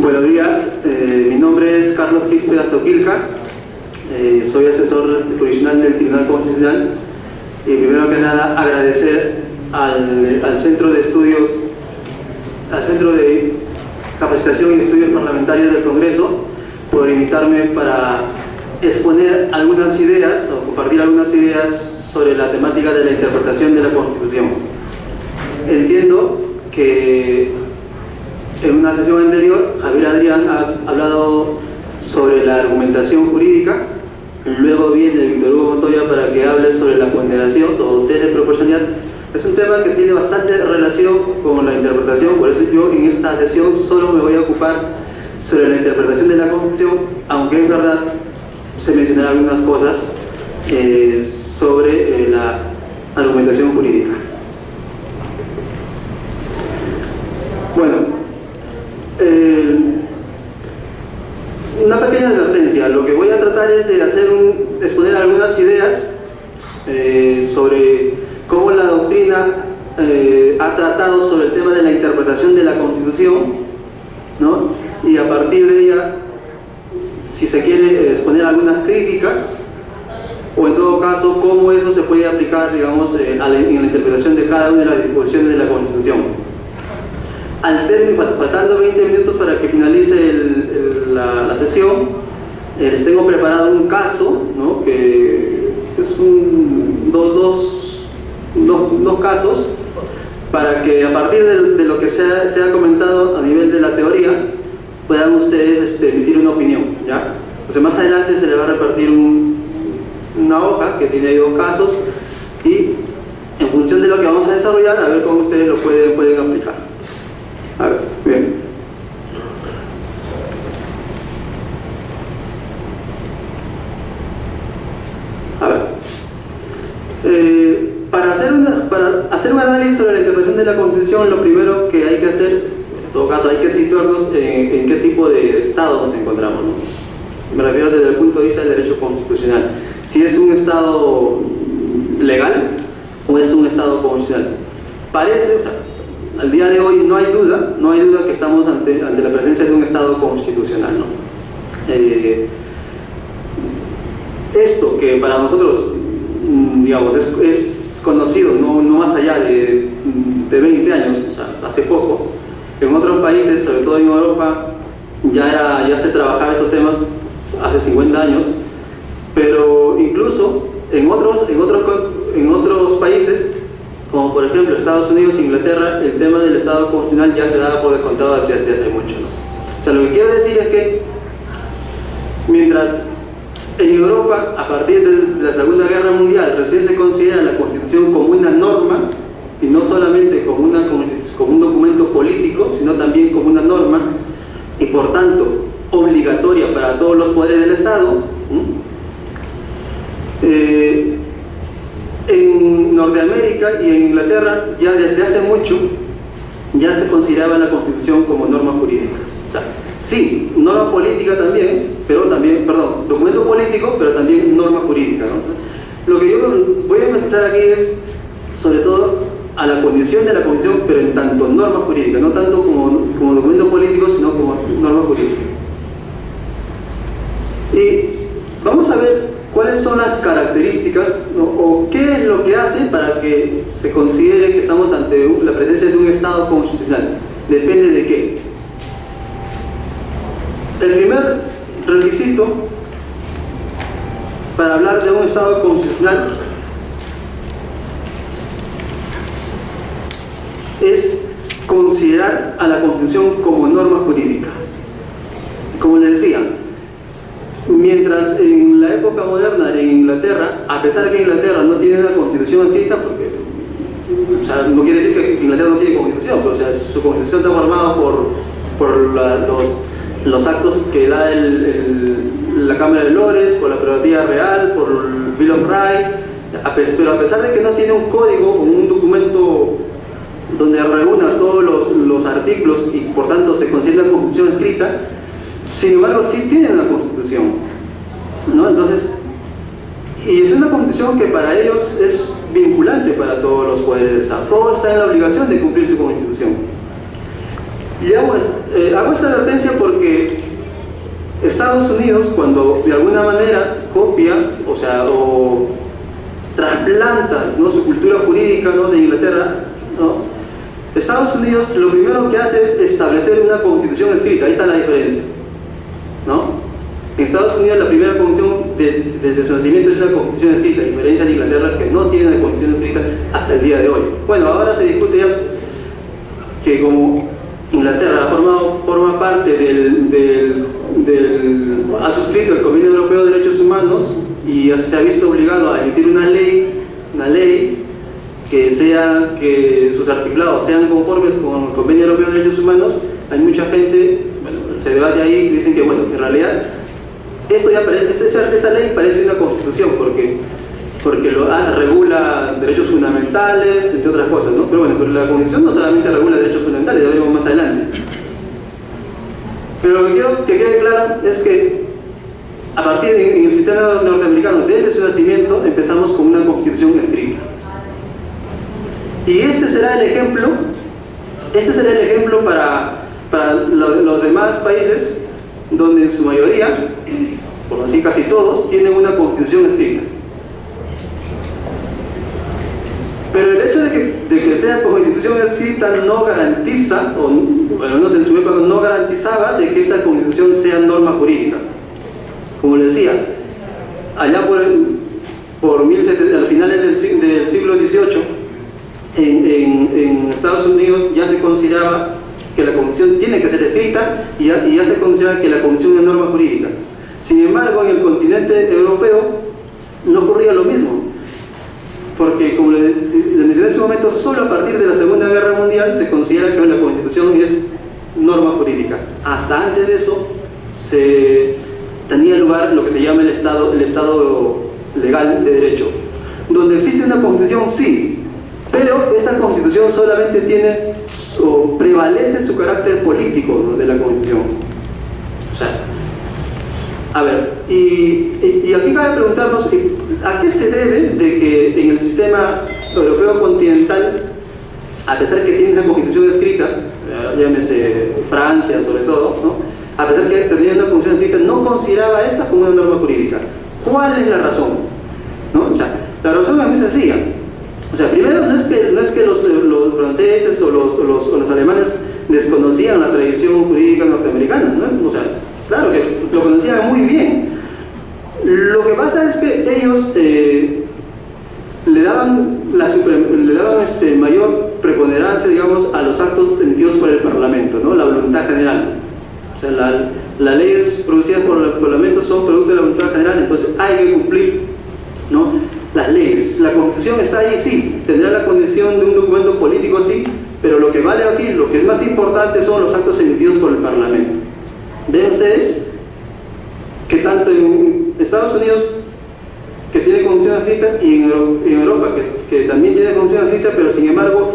Buenos días, mi nombre es Carlos Quispe Astoquilca, soy asesor jurisdiccional del Tribunal Constitucional y primero que nada agradecer al Centro de Estudios, al Centro de Capacitación y Estudios Parlamentarios del Congreso por invitarme para exponer algunas ideas o compartir algunas ideas sobre la temática de la interpretación de la Constitución. Entiendo que en una sesión anterior Javier Adrián ha hablado sobre la argumentación jurídica, luego viene Víctor Hugo Montoya para que hable sobre la ponderación o test de proporcionalidad. Es un tema que tiene bastante relación con la interpretación, por eso yo en esta sesión solo me voy a ocupar sobre la interpretación de la Constitución, aunque es verdad se mencionarán algunas cosas sobre la argumentación jurídica. Bueno, una pequeña advertencia. Lo que voy a tratar es de exponer algunas ideas sobre cómo la doctrina ha tratado sobre el tema de la interpretación de la Constitución, ¿no? Y a partir de ella, si se quiere, exponer algunas críticas, o en todo caso, cómo eso se puede aplicar, digamos, en la interpretación de cada una de las disposiciones de la Constitución. Al término, faltando 20 minutos para que finalice la sesión, les tengo preparado un caso, ¿no? Que es dos casos, para que a partir de lo que se ha comentado a nivel de la teoría, puedan ustedes emitir una opinión, ¿ya? Entonces más adelante se le va a repartir una hoja que tiene ahí dos casos y en función de lo que vamos a desarrollar, a ver cómo ustedes lo pueden aplicar. A ver, bien. A ver. Para hacer un análisis sobre la interpretación de la Constitución, lo primero que hay que hacer, en todo caso, hay que situarnos en qué tipo de Estado nos encontramos, ¿no? Me refiero desde el punto de vista del derecho constitucional. Si es un Estado legal o es un Estado constitucional. Parece, o sea, al día de hoy no hay duda que estamos ante la presencia de un Estado constitucional, ¿no? Esto que para nosotros, digamos, es conocido, no más allá de 20 años, o sea, hace poco, en otros países, sobre todo en Europa, ya se trabajaba estos temas hace 50 años, pero incluso en otros países, como por ejemplo Estados Unidos e Inglaterra, el tema del Estado constitucional ya se daba por descontado desde hace mucho, ¿no? O sea, lo que quiero decir es que mientras en Europa, a partir de la Segunda Guerra Mundial, recién se considera la Constitución como una norma, y no solamente como un documento político, sino también como una norma, y por tanto obligatoria para todos los poderes del Estado. En Norteamérica y en Inglaterra, ya desde hace mucho, ya se consideraba la Constitución como norma jurídica. O sea, sí, norma política también, documento político, pero también norma jurídica, ¿no? Lo que yo voy a enfatizar aquí es, sobre todo, a la condición de la Constitución, pero en tanto norma jurídica, no tanto como documento político, sino como norma jurídica. Y vamos a ver cuáles son las características, ¿no? O qué es lo que hace para que se considere que estamos ante la presencia de un Estado constitucional. Depende de qué. El primer requisito para hablar de un Estado constitucional es considerar a la Constitución como norma jurídica. Como les decía, mientras en la época moderna en Inglaterra, a pesar de que Inglaterra no tiene una constitución escrita, porque, o sea, no quiere decir que Inglaterra no tiene constitución, pero o sea, su constitución está formada por los actos que da la Cámara de Lores, por la prerrogativa real, por el Bill of Rights, pero a pesar de que no tiene un código o un documento donde reúna todos los artículos y por tanto se considera constitución escrita, sin embargo sí tienen una constitución, ¿no? Entonces, y es una constitución que para ellos es vinculante para todos los poderes del Estado. Todo está en la obligación de cumplir su constitución. Y hago esta advertencia porque Estados Unidos, cuando de alguna manera copia, o trasplanta, ¿no?, su cultura jurídica, ¿no?, de Inglaterra, ¿no?, Estados Unidos lo primero que hace es establecer una constitución escrita. Ahí está la diferencia, ¿no? En Estados Unidos la primera constitución desde su nacimiento es una constitución escrita, a diferencia de Inglaterra, que no tiene una constitución escrita hasta el día de hoy. Bueno, ahora se discute ya que como Inglaterra forma parte ha suscrito el Convenio Europeo de Derechos Humanos y se ha visto obligado a emitir una ley que sus articulados sean conformes con el Convenio Europeo de Derechos Humanos. Hay mucha gente, bueno, se debate ahí y dicen que, bueno, en realidad esto ya esa ley parece una constitución porque regula derechos fundamentales, entre otras cosas, ¿no? Pero bueno, la constitución no solamente regula derechos fundamentales, ya veremos más adelante. Pero lo que quiero que quede claro es que a partir del sistema norteamericano, desde su nacimiento, empezamos con una constitución estricta. Y este será el ejemplo para los demás países, donde en su mayoría, por decir casi todos, tienen una constitución estricta. Pero el hecho de que sea constitución escrita no garantiza, o al menos en su época no garantizaba, de que esta constitución sea norma jurídica. Como les decía, allá a finales del siglo XVIII, en Estados Unidos ya se consideraba que la constitución tiene que ser escrita y ya se considera que la constitución es norma jurídica. Sin embargo, en el continente europeo no ocurría lo mismo, porque como les mencioné en ese momento, solo a partir de la Segunda Guerra Mundial se considera que la constitución es norma jurídica. Hasta antes de eso tenía lugar lo que se llama el Estado legal de derecho, donde existe una constitución, sí, pero esta constitución solamente tiene o prevalece su carácter político, ¿no?, de la constitución. O sea, a ver, y aquí cabe preguntarnos a qué se debe de que en el sistema europeo continental, a pesar que tiene una constitución escrita, llámese Francia sobre todo, ¿no?, a pesar que tenía una constitución escrita, no consideraba esta como una norma jurídica. ¿Cuál es la razón? ¿No? O sea, la razón es muy sencilla. O sea, primero, no es que los franceses o los alemanes desconocían la tradición jurídica norteamericana, ¿no? O sea, claro que lo conocían muy bien. Lo que pasa es que ellos le daban mayor preponderancia, digamos, a los actos emitidos por el Parlamento, ¿no?, la voluntad general. O sea, las leyes producidas por el Parlamento son producto de la voluntad general, entonces hay que cumplir, ¿no?, las leyes. La Constitución está ahí, sí, tendrá la condición de un documento político, sí, pero lo que vale aquí, lo que es más importante son los actos emitidos por el Parlamento. Ven ustedes que tanto en Estados Unidos, que tiene constitución escrita, y en Europa, que también tiene constitución escrita, pero sin embargo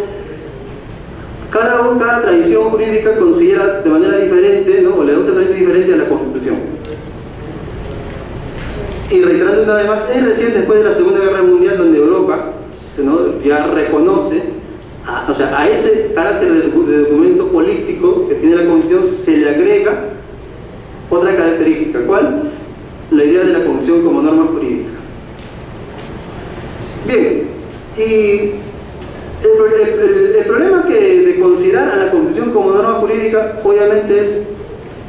cada tradición jurídica considera de manera diferente, ¿no?, o le da un tratamiento diferente a la Constitución. Y reiterando una vez más, es recién después de la Segunda Guerra Mundial donde Europa, ¿no?, ya reconoce a ese carácter de documento político que tiene la Constitución se le agrega otra característica. ¿Cuál? La idea de la Constitución como norma jurídica. Bien, y el problema de considerar a la Constitución como norma jurídica obviamente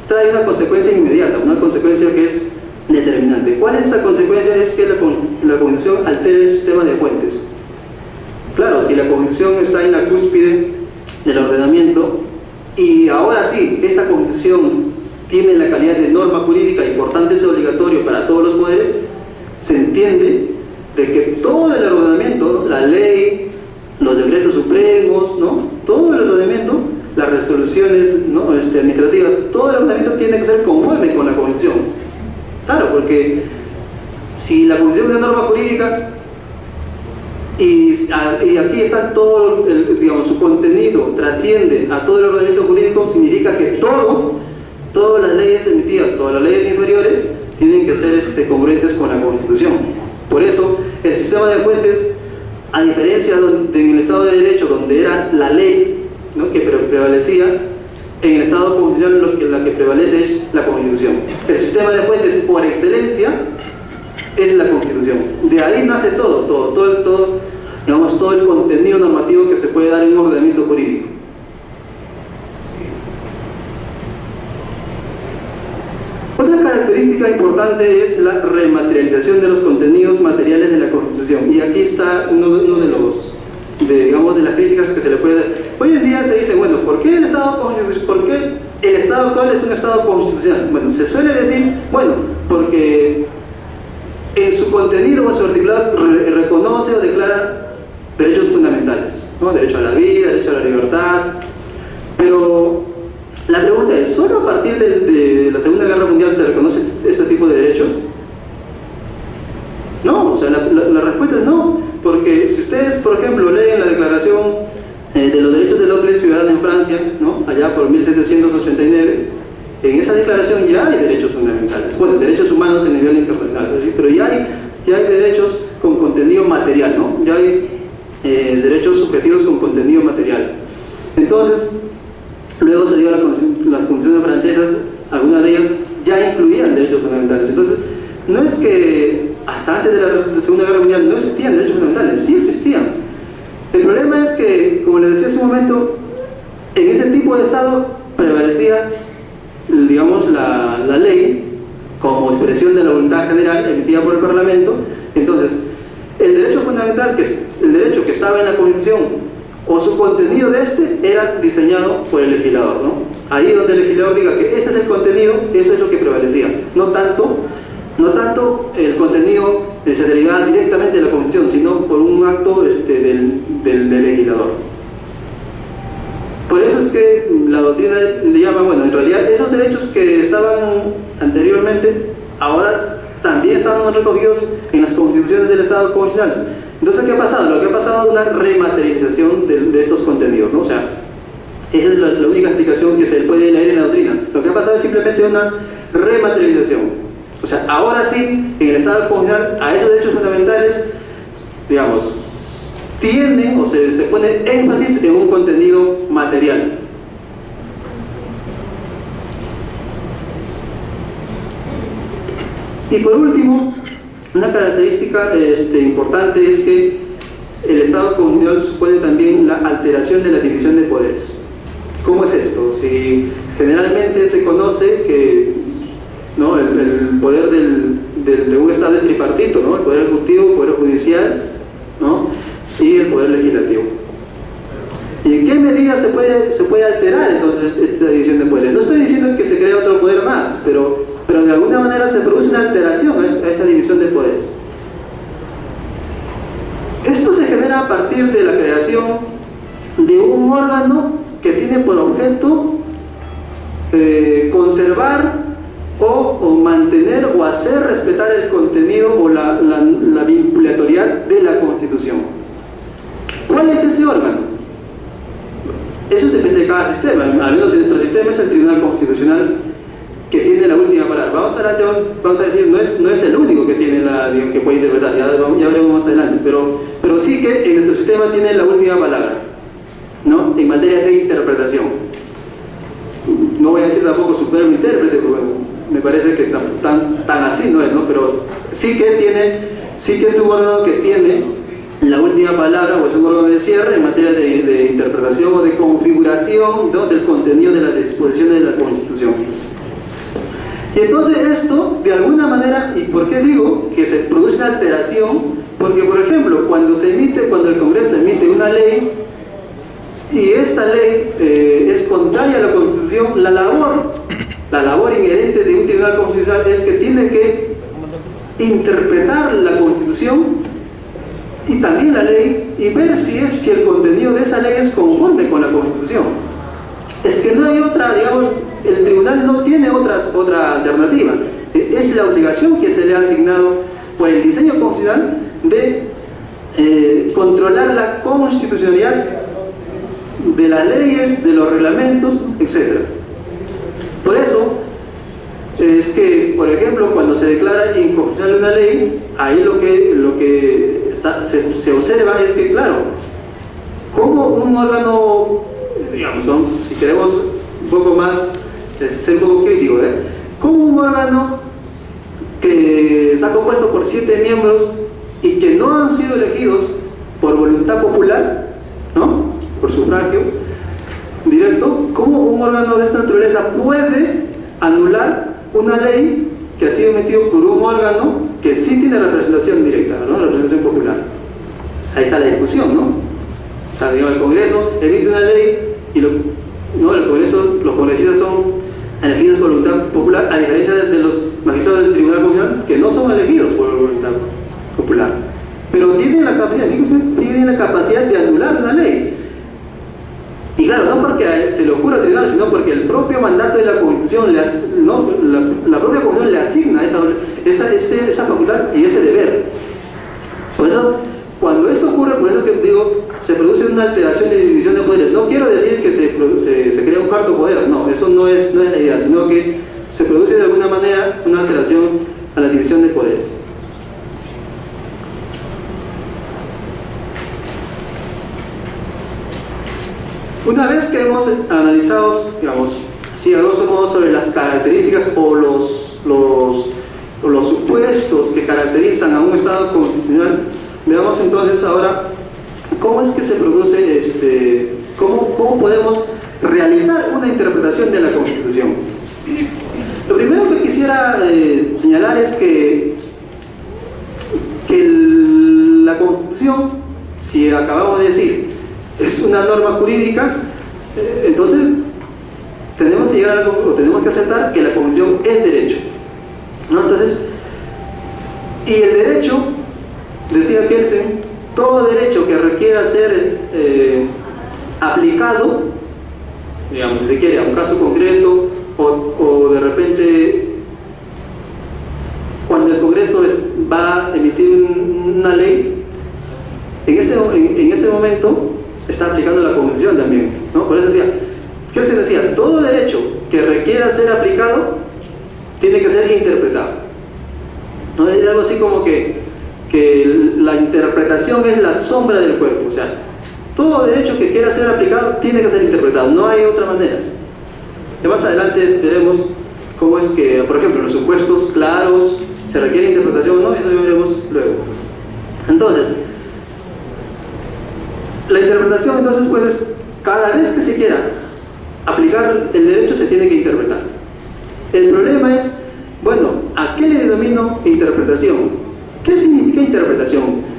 trae una consecuencia inmediata, una consecuencia que es determinante. ¿Cuál es esa consecuencia? Es que la Constitución altera el sistema de fuentes. Claro, si la Constitución está en la cúspide del ordenamiento y ahora sí, esta Constitución tiene la calidad de norma jurídica y por tanto es obligatorio para todos los poderes, se entiende de que todo el ordenamiento, ¿no?, la ley, los decretos supremos, ¿no?, todo el ordenamiento, las resoluciones, ¿no?, administrativas, todo el ordenamiento tiene que ser conforme con la Constitución. Claro, porque si la Constitución es norma jurídica y aquí está todo, digamos, su contenido trasciende a todo el ordenamiento jurídico, significa que todas las leyes emitidas, todas las leyes inferiores tienen que ser congruentes con la Constitución. Por eso, el sistema de fuentes, a diferencia en el Estado de Derecho, donde era la ley, ¿no?, que prevalecía, en el Estado constitucional la que prevalece es la Constitución. El sistema de fuentes por excelencia es la Constitución. De ahí nace todo el contenido normativo que se puede dar en un ordenamiento jurídico. Otra característica importante es la rematerialización de los contenidos materiales de la Constitución. Y aquí está uno de las críticas que se le puede dar. Hoy en día se dice, bueno, ¿por qué el Estado actual es un Estado constitucional? Bueno, se suele decir, bueno, porque en su contenido o en su articulado reconoce o declara derechos fundamentales, ¿no? Derecho a la vida, derecho a la libertad. Pero la pregunta es, ¿solo a partir de la Segunda Guerra Mundial se reconoce este tipo de derechos? No, o sea, la respuesta es no, porque si ustedes, por ejemplo, leen la Declaración de los Derechos del Hombre y Ciudadano en Francia, ¿no? Allá por 1789, en esa declaración ya hay derechos fundamentales, bueno, derechos humanos en nivel internacional, ¿sí? Pero ya hay derechos con contenido material, ¿no? Ya hay derechos subjetivos con contenido material. Entonces, luego se dio las constituciones francesas, algunas de ellas ya incluían derechos fundamentales. Entonces, no es que hasta antes de la Segunda Guerra Mundial no existían derechos fundamentales, sí existían. El problema es que, como les decía hace un momento, en ese tipo de Estado prevalecía, digamos, la ley como expresión de la voluntad general emitida por el Parlamento. Entonces, el derecho fundamental, el derecho que estaba en la Constitución, o su contenido de este, era diseñado por el legislador, ¿no? Ahí donde el legislador diga que este es el contenido, eso es lo que prevalecía. No tanto el contenido se derivaba directamente de la Constitución, sino por un acto del legislador. Por eso es que la doctrina le llama, bueno, en realidad esos derechos que estaban anteriormente, ahora también están recogidos en las constituciones del Estado constitucional. Entonces, ¿qué ha pasado? Lo que ha pasado es una rematerialización de estos contenidos, ¿no? O sea, esa es la única explicación que se puede leer en la doctrina. Lo que ha pasado es simplemente una rematerialización. O sea, ahora sí, en el Estado constitucional, a esos derechos fundamentales, digamos, tienden o se pone énfasis en un contenido material. Y por último, una característica importante es que el Estado constitucional supone también la alteración de la división de poderes. ¿Cómo es esto? Si generalmente se conoce que, ¿no?, el poder de un Estado es tripartito, ¿no? El poder ejecutivo, el poder judicial, ¿no?, y el poder legislativo. ¿Y en qué medida se puede alterar entonces esta división de poderes? No estoy diciendo que se crea otro poder más, pero de alguna manera se produce una alteración a esta división de poderes. Esto se genera a partir de la creación de un órgano que tiene por objeto conservar o mantener o hacer respetar el contenido o la vinculatoriedad de la Constitución. ¿Cuál es ese órgano? Eso depende de cada sistema. Al menos en nuestro sistema es el Tribunal Constitucional que tiene la última palabra. Vamos a decir, no es el único que tiene que puede interpretar, ya veremos más adelante, pero sí que en nuestro sistema tiene la última palabra, ¿no?, en materia de interpretación. No voy a decir tampoco supremo intérprete, porque me parece que tan así no es, ¿no? Pero sí que es un órgano que tiene la última palabra, o es un órgano de cierre en materia de interpretación o de configuración, ¿no?, del contenido de las disposiciones de la Constitución. Y entonces esto, de alguna manera, ¿y por qué digo que se produce una alteración? Porque, por ejemplo, cuando el Congreso emite una ley, y esta ley es contraria a la Constitución, la labor inherente de un tribunal constitucional es que tiene que interpretar la Constitución y también la ley y ver si el contenido de esa ley es conforme con la Constitución. Es que no hay otra, digamos, el tribunal no tiene otra alternativa. Es la obligación que se le ha asignado por el diseño constitucional de controlar la constitucionalidad de las leyes, de los reglamentos, etc. Por eso es que, por ejemplo, cuando se declara inconstitucional una ley, ahí lo que se observa es que, claro, como un órgano, digamos, ¿no?, si queremos un poco más, ser un poco crítico, ¿cómo un órgano que está compuesto por 7 miembros y que no han sido elegidos por voluntad popular, ¿no?, por sufragio directo, cómo un órgano de esta naturaleza puede anular una ley que ha sido emitida por un órgano que sí tiene representación directa, ¿no?, representación popular? Ahí está la discusión, ¿no? O sea, digamos, el Congreso emite una ley y ¿no?, el Congreso, los congresistas son elegidos por voluntad popular, a diferencia de los magistrados del Tribunal Constitucional, que no son elegidos por voluntad popular, pero tienen la capacidad, fíjense, tienen la capacidad de anular una ley. Y claro, no porque se le ocurra al tribunal, sino porque el propio mandato de la Constitución, ¿no?, la propia Constitución le asigna esa facultad y ese deber. Por eso, cuando esto ocurre, por eso que digo, se produce una alteración de división de poderes. No quiero decir que se crea un cuarto poder, no, eso no es la idea, sino que se produce de alguna manera una alteración a la división de poderes. Una vez que hemos analizado, digamos, sí, a grosso modo, sobre las características o los supuestos que caracterizan a un Estado constitucional, veamos entonces ahora cómo es que se produce, cómo podemos realizar una interpretación de la Constitución. Lo primero que quisiera señalar es que la Constitución, si acabamos de decir, es una norma jurídica, entonces tenemos que llegar a algo, o tenemos que aceptar que la Constitución es derecho, ¿no? Entonces, y el derecho, decía Kelsen, todo derecho que requiera ser aplicado, digamos, si se quiere, a un caso concreto, o de repente, cuando el Congreso va a emitir una ley, en ese momento está aplicando la Constitución también, ¿no? Por eso Kelsen decía, todo derecho que requiera ser aplicado tiene que ser interpretado, ¿no? Es algo así como que la interpretación es la sombra del cuerpo, o sea, todo derecho que quiera ser aplicado tiene que ser interpretado, no hay otra manera. Y más adelante veremos cómo es que, por ejemplo, en los supuestos claros se requiere interpretación o no, eso lo veremos luego. Entonces, la interpretación entonces pues es, cada vez que se quiera aplicar el derecho se tiene que interpretar. El problema es, bueno, ¿a qué le denomino interpretación? ¿Qué significa interpretación?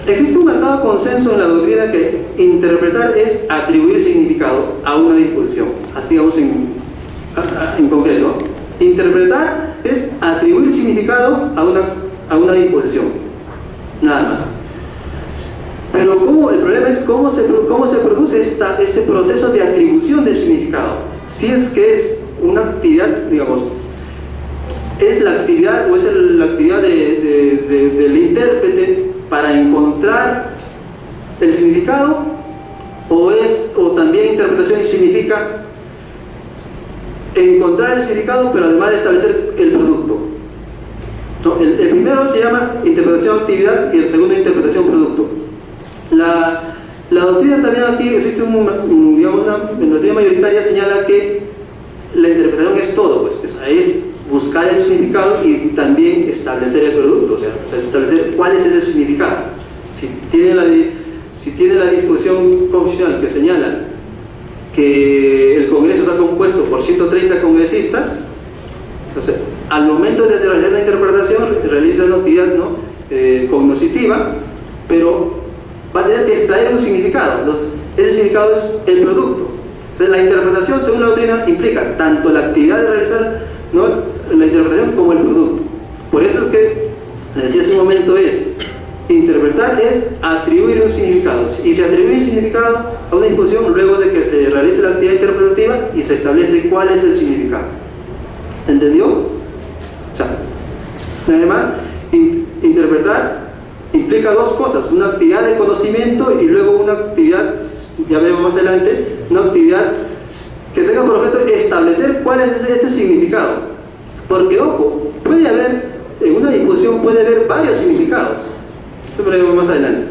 Existe un marcado consenso en la doctrina que interpretar es atribuir significado a una disposición. Así vamos en concreto. Interpretar es atribuir significado a una disposición. Nada más. Pero el problema es cómo se produce este proceso de atribución del significado. Si es que es una actividad, digamos, es la actividad o es la actividad del intérprete para encontrar el significado, o también interpretación significa encontrar el significado pero además establecer el producto, ¿no? El primero se llama interpretación actividad y el segundo interpretación producto. La doctrina también aquí existe digamos, una doctrina mayoritaria señala que la interpretación es todo, pues es buscar el significado y también establecer el producto, o sea establecer cuál es ese significado. Si tiene la disposición constitucional que señala que el Congreso está compuesto por 130 congresistas, entonces al momento de realizar la interpretación realiza una actividad, ¿no?, cognoscitiva, pero va a tener que extraer un significado. Entonces ese significado es el producto. Entonces la interpretación, según la doctrina, implica tanto la actividad de realizar, ¿no?, la interpretación como el producto. Por eso es que, decía hace un momento, interpretar es atribuir un significado, y se atribuye un significado a una disposición luego de que se realice la actividad interpretativa y se establece cuál es el significado. ¿Entendió? O sea, además, interpretar implica dos cosas: una actividad de conocimiento y luego una actividad, ya veremos más adelante, una actividad que tenga por objeto establecer cuál es ese significado. Porque, ojo, puede haber, en una disposición puede haber varios significados. Esto lo veremos más adelante.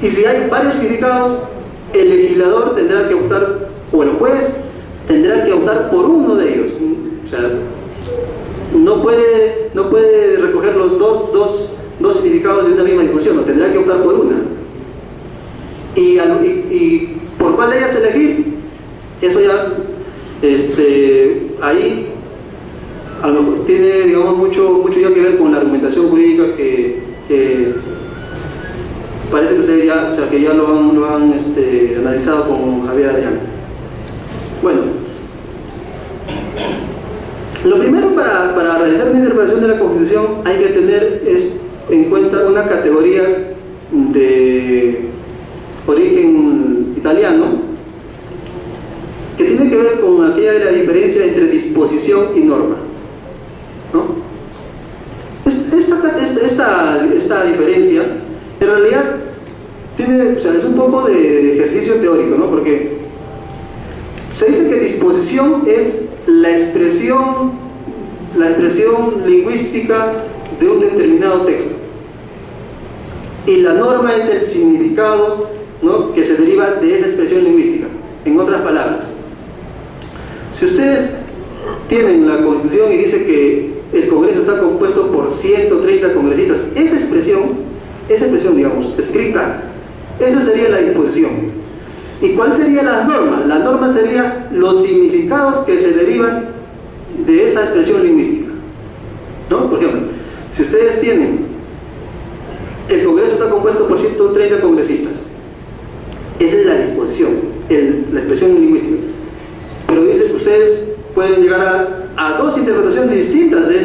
Y si hay varios significados, el legislador tendrá que optar o el juez tendrá que optar por uno de ellos. O sea, no puede recoger los dos significados de una misma disposición, no, tendrá que optar por una. Y por cuál de ellas elegir, eso ya, ahí a lo mejor tiene, digamos, mucho ya que ver con la argumentación jurídica que parece que ustedes ya, o sea, que ya lo han analizado con Javier Adrián. Bueno, lo primero para realizar una interpretación de la Constitución hay que tener en cuenta una categoría de origen italiano que tiene que ver con aquella de la diferencia entre disposición y norma, ¿no? Esta diferencia en realidad tiene, o sea, es un poco de ejercicio teórico, ¿no? Porque se dice que disposición es la expresión lingüística de un determinado texto, y la norma es el significado, ¿no?, que se deriva de esa expresión lingüística. En otras palabras, si ustedes tienen la Constitución y dice que el Congreso está compuesto por 130 congresistas, esa expresión, digamos, escrita, eso sería la disposición. ¿Y cuál sería la norma? La norma sería los significados que se derivan de esa expresión lingüística, ¿no? Por ejemplo, si ustedes tienen, el Congreso está compuesto por 130 congresistas, esa es la disposición, la expresión lingüística. Pero dice que ustedes pueden llegar a dos interpretaciones distintas de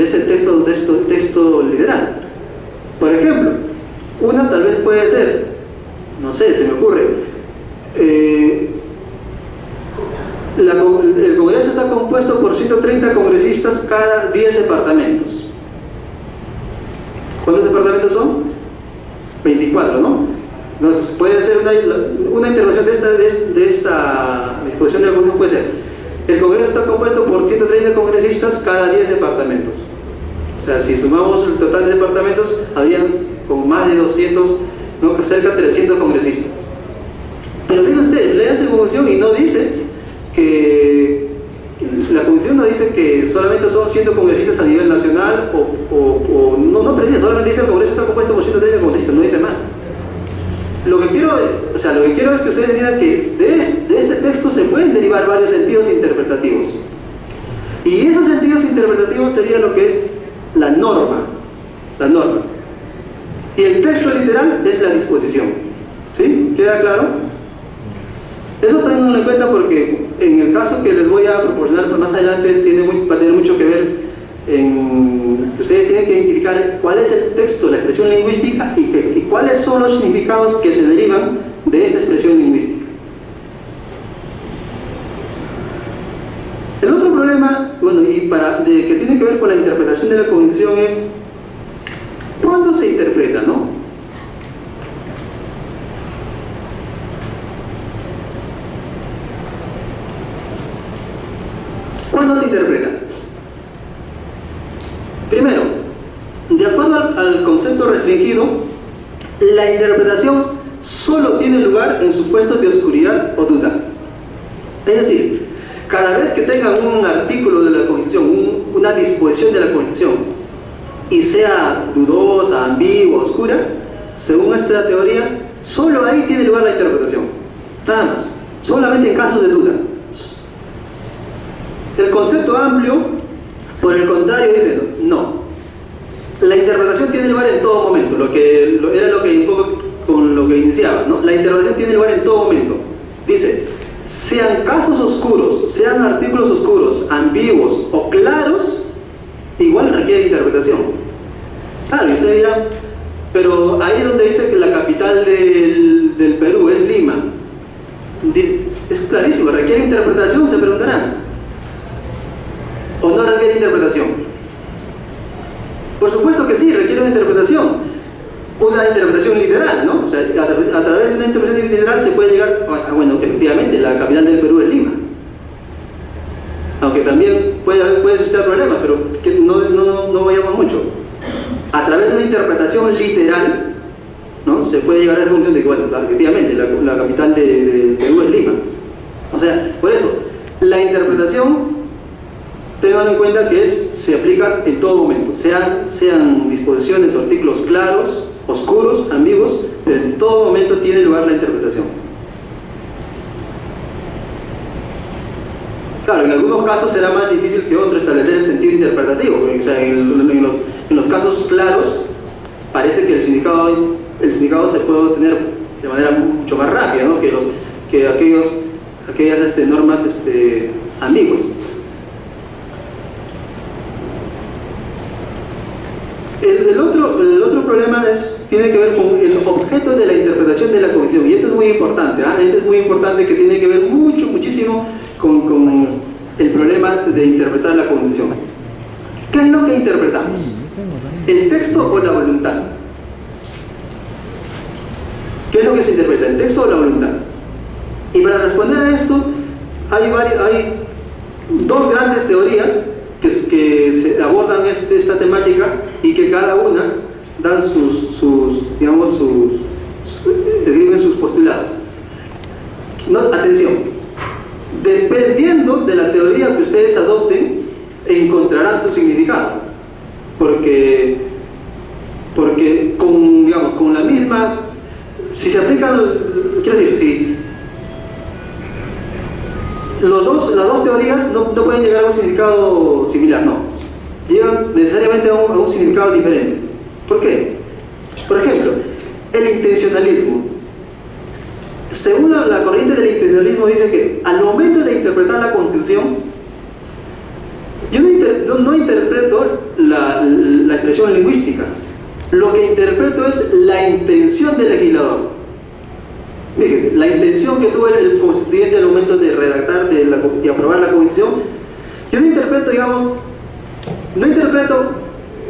ese texto literal. Por ejemplo, una tal vez puede ser, no sé, se me ocurre, el Congreso está compuesto por 130 congresistas cada 10 departamentos. ¿Cuántos departamentos son? 24, ¿no? Entonces puede ser una interpretación de esta disposición de la Constitución, puede ser: el Congreso está compuesto por 130 congresistas cada 10 departamentos. O sea, si sumamos el total de departamentos, habrían con más de 200, ¿no?, cerca de 300 congresistas. Pero miren ustedes, lean su Constitución y no dice que la Constitución no dice que solamente son 100 congresistas a nivel nacional, no precisa, solamente dice que el Congreso está compuesto por 130 congresistas, no dice más. Lo que quiero es que ustedes entiendan que de este texto se pueden derivar varios sentidos interpretativos. Y esos sentidos interpretativos serían lo que es la norma. Y el texto literal es la disposición. ¿Sí? ¿Queda claro? Eso tenganlo en cuenta porque en el caso que les voy a proporcionar más adelante va a tener mucho que ver ustedes tienen que identificar cuál es el texto, la expresión lingüística y cuáles son los significados que se derivan de esta expresión lingüística. El otro problema, bueno, que tiene que ver con la interpretación de la Constitución es ¿cuándo se interpreta, no? ¿Cuándo se interpreta? Primero, de acuerdo al concepto restringido, la interpretación solo tiene lugar en supuestos de oscuridad o duda. Es decir, cada vez que tengan un artículo de la Constitución, una disposición de la Constitución, y sea dudosa, ambigua, oscura, según esta teoría, solo ahí tiene lugar la interpretación. Nada más, solamente en casos de duda. El concepto amplio, por el contrario, dice no. La interpretación tiene lugar en todo momento, un poco con lo que iniciaba, ¿no? La interpretación tiene lugar en todo momento. Dice, sean casos oscuros, sean artículos oscuros, ambiguos o claros, igual requiere interpretación. Claro, y ustedes dirán, pero ahí donde dice que la capital del Perú es Lima, es clarísimo, requiere interpretación, se preguntarán. ¿O no requiere interpretación? Por supuesto que sí, requiere una interpretación literal, ¿no? O sea, a través de una interpretación literal se puede llegar a, bueno, efectivamente, la capital del Perú es Lima. Aunque también puede suscitar problemas, pero que no vayamos mucho. A través de una interpretación literal, ¿no?, se puede llegar a la conclusión de que, bueno, efectivamente, la capital de Perú es Lima. O sea, por eso, la interpretación, tengan en cuenta que se aplica en todo momento, sean disposiciones o artículos claros, oscuros, ambiguos, pero en todo momento tiene lugar la interpretación. Claro, en algunos casos será más difícil que otros establecer el sentido interpretativo, porque, o sea, en los casos claros parece que el significado se puede obtener de manera mucho más rápida, ¿no? que aquellas normas ambiguas. El otro problema tiene que ver con el objeto de la interpretación de la cognición, y esto es muy importante, esto es muy importante, que tiene que ver muchísimo con el problema de interpretar la cognición. ¿Qué es lo que interpretamos? ¿El texto o la voluntad? ¿Qué es lo que se interpreta? ¿El texto o la voluntad? Y para responder a esto, hay dos grandes teorías que se abordan esta temática, y que cada una dan escriben sus postulados. No, atención, dependiendo de la teoría que ustedes adopten, encontrarán su significado, porque con la misma, si se aplican, quiero decir, si las dos teorías no pueden llegar a un significado similar, no, llegan necesariamente a un significado diferente. ¿Por qué? Por ejemplo, el intencionalismo. Según la corriente del intencionalismo, dice que al momento de interpretar la Constitución, yo no interpreto la expresión lingüística, lo que interpreto es la intención del legislador. Fíjense, la intención que tuvo el constituyente al momento de redactar y aprobar la Constitución. Yo no interpreto,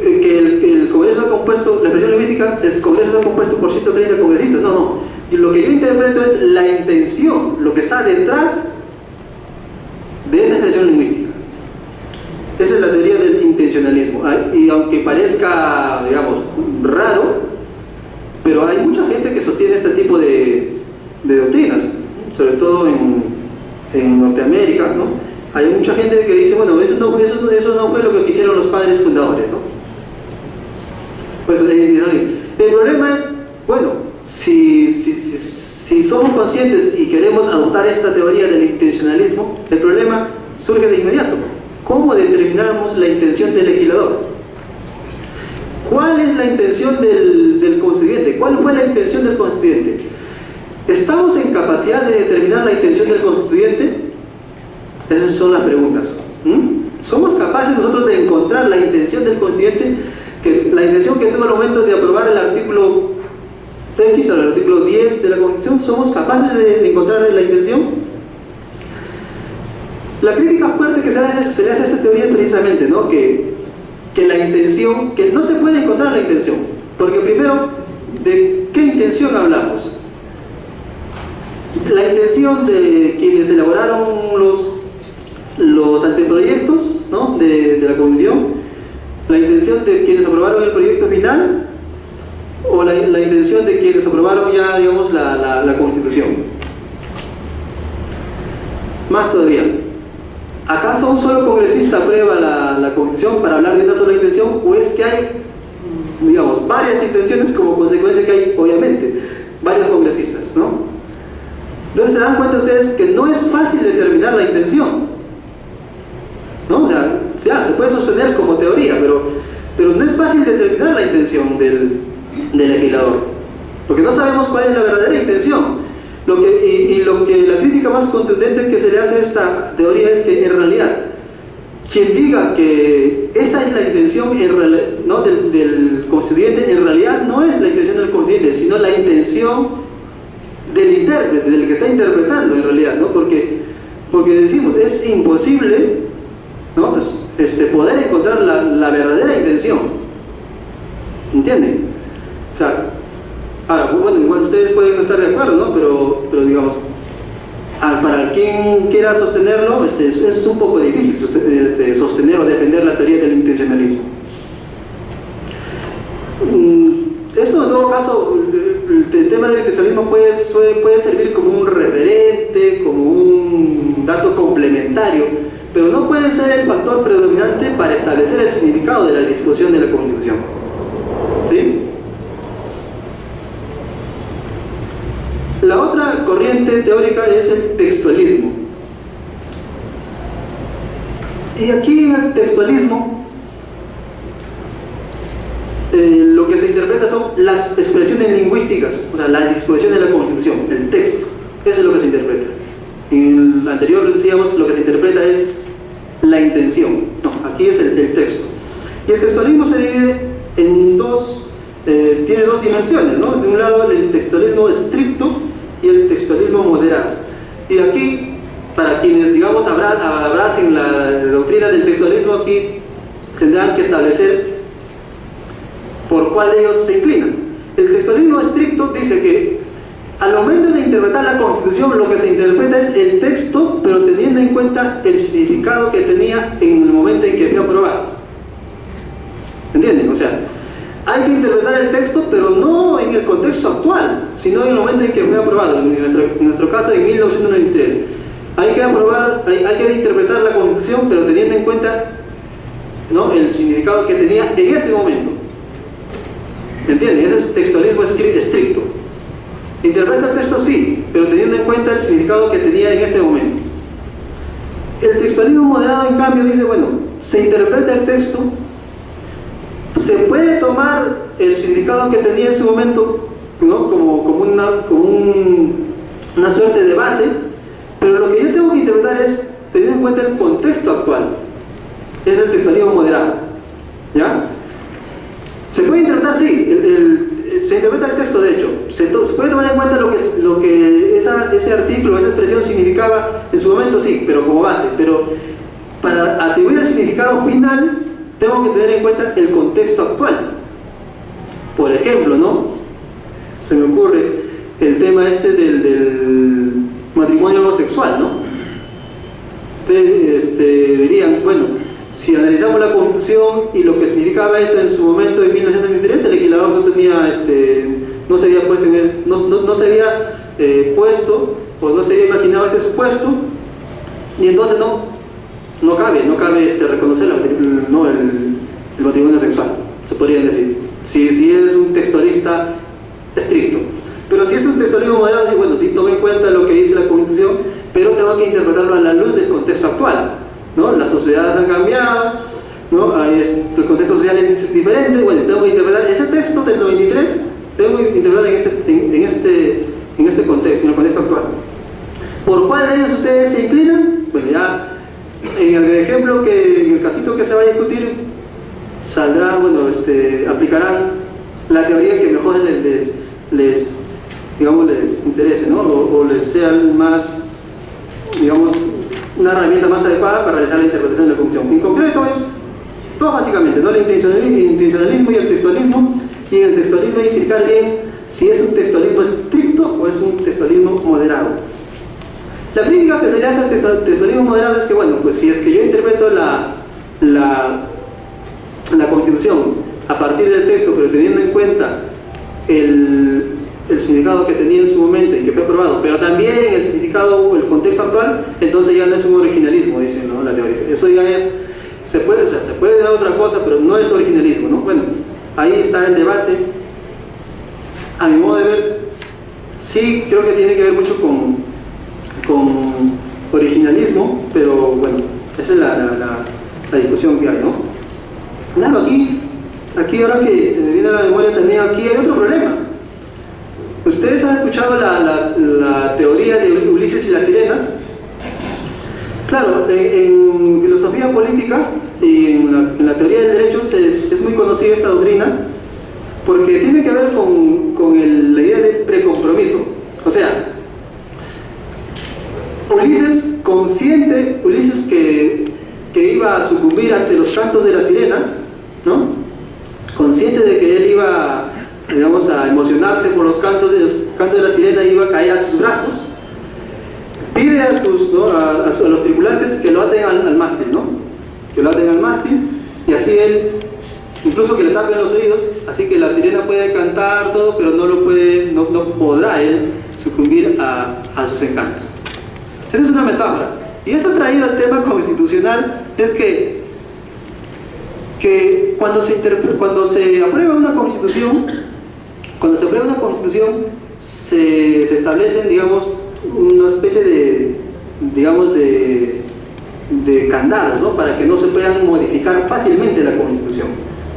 que el Congreso está compuesto, la expresión lingüística, el Congreso está compuesto por 130 congresistas, no. Y lo que yo interpreto es la intención, lo que está detrás de esa expresión lingüística. Esa es la teoría del intencionalismo. Y aunque parezca, raro, pero hay mucha gente que sostiene este tipo de doctrinas, sobre todo en Norteamérica, ¿no? Hay mucha gente que dice, bueno, eso no fue lo que quisieron los padres fundadores, ¿no? Pues, el problema es, bueno, si somos conscientes y queremos adoptar esta teoría del intencionalismo, el problema surge de inmediato. ¿Cómo determinamos la intención del legislador? ¿Cuál es la intención del constituyente? ¿Cuál fue la intención del constituyente? ¿Estamos en capacidad de determinar la intención del constituyente? Esas son las preguntas. ¿Somos capaces nosotros de encontrar la intención del constituyente? La intención que tuvo al momento de aprobar el artículo X o el artículo 10 de la Constitución, ¿somos capaces de encontrar la intención? La crítica fuerte que se le hace a esta teoría es precisamente, ¿no? que la intención, que no se puede encontrar la intención, porque primero, ¿de qué intención hablamos? La intención de quienes elaboraron los anteproyectos, ¿no? de la Constitución, la intención de quienes aprobaron el proyecto final, o la intención de quienes aprobaron ya, la Constitución. Más todavía, ¿acaso un solo congresista aprueba la Constitución para hablar de una sola intención, o es que hay, varias intenciones como consecuencia que hay, obviamente, varios congresistas, ¿no? Entonces se dan cuenta ustedes que no es fácil determinar la intención, ¿no? O sea, se puede sostener como teoría, pero no es fácil determinar la intención del legislador, porque no sabemos cuál es la verdadera intención. Lo que la crítica más contundente que se le hace a esta teoría es que en realidad quien diga que esa es la intención ¿no? del constituyente, en realidad no es la intención del constituyente, sino la intención del intérprete, del que está interpretando en realidad, ¿no? Porque decimos, es imposible, ¿no? Poder encontrar la verdadera intención, ¿entienden? O sea, ahora, bueno, igual ustedes pueden no estar de acuerdo, ¿no? Pero digamos, para quien quiera sostenerlo, es un poco difícil sostener o defender la teoría del intencionalismo. Esto en todo caso, el tema del intencionalismo puede servir como un referente, como un puede ser el factor predominante para establecer el significado de la disposición de la Constitución. ¿Sí? La otra corriente teórica es el textualismo. Y aquí en el textualismo lo que se interpreta son las expresiones lingüísticas, o sea, la disposición de la Constitución, el texto. Eso es lo que se interpreta. En el anterior decíamos lo que se interpreta es la intención. No, aquí es el texto. Y el textualismo se divide en tiene dos dimensiones, ¿no? De un lado el textualismo estricto y el textualismo moderado. Y aquí, para quienes, digamos, abracen la doctrina del textualismo, aquí tendrán que establecer por cuál de ellos se inclinan. El textualismo estricto dice que al momento de interpretar la Constitución, lo que se interpreta es el texto, pero teniendo en cuenta el significado que tenía en el momento en que fue aprobado. ¿Entienden? O sea, hay que interpretar el texto, pero no en el contexto actual, sino en el momento en que fue aprobado. En nuestro caso, en 1993. Hay que interpretar la Constitución, pero teniendo en cuenta, ¿no?, el significado que tenía en ese momento. ¿Entienden? Ese es textualismo estricto. Interpreta el texto, sí, pero teniendo en cuenta el significado que tenía en ese momento. El textualismo moderado, en cambio, dice, bueno, se interpreta el texto, se puede tomar el significado que tenía en su momento, ¿no?, como una suerte de base, pero lo que yo tengo que interpretar es teniendo en cuenta el contexto actual. Es el textualismo moderado. ¿Ya? Se puede interpretar, sí, se interpreta el texto, de hecho. Se puede tomar en cuenta lo que ese artículo, esa expresión significaba en su momento, sí, pero como base. Pero para atribuir el significado final, tengo que tener en cuenta el contexto actual. Por ejemplo, ¿no?, se me ocurre el tema este del matrimonio homosexual, ¿no? Ustedes dirían, bueno, si analizamos la Constitución y lo que significaba esto en su momento en 1993, el legislador no se había puesto o no se había imaginado este supuesto, y entonces no cabe reconocer el matrimonio sexual, se podría decir, si eres un textualista estricto. Pero si es un textualismo moderado, bueno, sí tomo en cuenta lo que dice la Constitución, pero tengo que interpretarlo a la luz del contexto actual, ¿no? Las sociedades han cambiado, ¿no? El contexto social es diferente. Bueno, tengo que interpretar ese texto del 93, tengo que interpretarlo en este contexto, en el contexto actual. ¿Por cuál de ellos ustedes se inclinan? Bueno, ya en el ejemplo en el casito que se va a discutir, saldrá, bueno, aplicarán la teoría que mejor les interese, ¿no? O les sea más, digamos, una herramienta más adecuada para realizar la interpretación de la Constitución. En concreto es todo básicamente, ¿no?, el intencionalismo y el textualismo, y en el textualismo identificar bien si es un textualismo estricto o es un textualismo moderado. La crítica que se le hace al textualismo moderado es que, bueno, pues si es que yo interpreto la Constitución a partir del texto, pero teniendo en cuenta el significado que tenía en su momento en que fue aprobado, pero también el significado o el contexto actual, entonces ya no es un originalismo, dice, ¿no?, la teoría. Eso ya se puede dar otra cosa, pero no es originalismo, ¿no? Bueno, ahí está el debate. A mi modo de ver, sí creo que tiene que ver mucho con originalismo, pero bueno, esa es la discusión que hay, ¿no? Claro, aquí ahora que se me viene a la memoria también, aquí hay otro problema. ¿Ustedes han escuchado la teoría de Ulises y las sirenas? Claro, en filosofía política y en la teoría del derecho es muy conocida esta doctrina, porque tiene que ver con la idea de precompromiso. O sea, Ulises que iba a sucumbir ante los cantos de la sirena, ¿no?, consciente de que él iba, digamos, a emocionarse por los cantos de la sirena y iba a caer a sus brazos, pide a los tripulantes que lo aten al mástil, ¿no?, que lo aten al mástil, y así él, incluso que le tapen los oídos, así que la sirena puede cantar todo, pero no podrá él sucumbir a sus encantos. Esa es una metáfora, y eso traído al tema constitucional es que cuando se aprueba una constitución, se establecen, digamos, una especie de candados, ¿no? Para que no se puedan modificar fácilmente la constitución,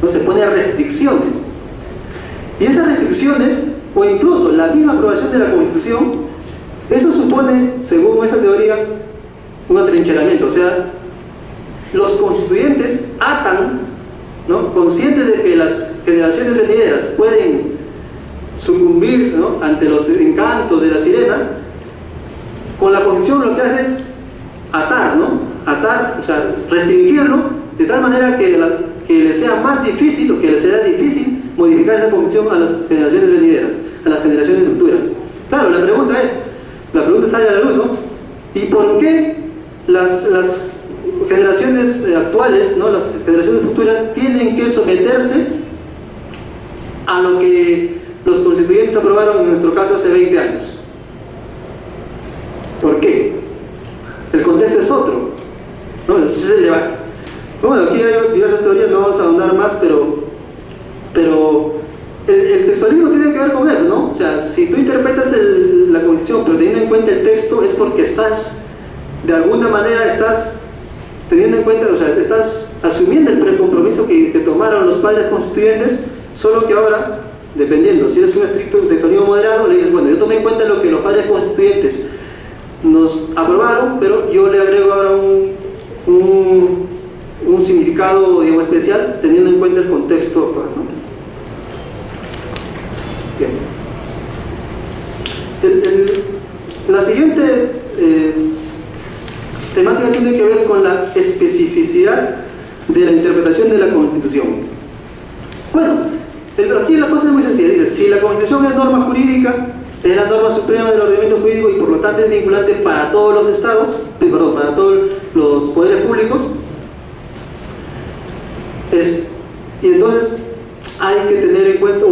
¿no? Se ponen restricciones, y esas restricciones, o incluso la misma aprobación de la constitución, eso supone, según esta teoría, un atrincheramiento. O sea, los constituyentes atan, ¿no? Conscientes de que las generaciones venideras pueden sucumbir, ¿no?, ante los encantos de la sirena. Con la constitución lo que hace es atar, ¿no? O sea, restringirlo de tal manera que les sea más difícil, o que les será difícil modificar esa constitución a las generaciones venideras, a las generaciones futuras. Claro, la pregunta sale a la luz, ¿no? ¿Y por qué las generaciones actuales, ¿no?, las generaciones futuras, tienen que someterse a lo que los constituyentes aprobaron, en nuestro caso, hace 20 años? ¿Por qué? El contexto es otro, ¿no? Ese es el debate. Bueno, aquí hay diversas teorías, no vamos a ahondar más, pero el textualismo tiene que ver con eso, ¿no? O sea, si tú interpretas la constitución, pero teniendo en cuenta el texto, es porque de alguna manera estás teniendo en cuenta, o sea, estás asumiendo el precompromiso que tomaron los padres constituyentes, solo que ahora, dependiendo, si eres un estricto textualismo moderado, le dices, bueno, yo tomé en cuenta lo que los padres constituyentes nos aprobaron, pero yo le agrego ahora un significado, digamos, especial, teniendo en cuenta el contexto actual, ¿no? Bien. La siguiente temática tiene que ver con la especificidad de la interpretación de la Constitución. Bueno, aquí la cosa es muy sencilla. Dice, si la Constitución es norma jurídica, es la norma suprema del ordenamiento jurídico y por lo tanto es vinculante para todos los estados, para todos los poderes públicos, y entonces hay que tener en cuenta,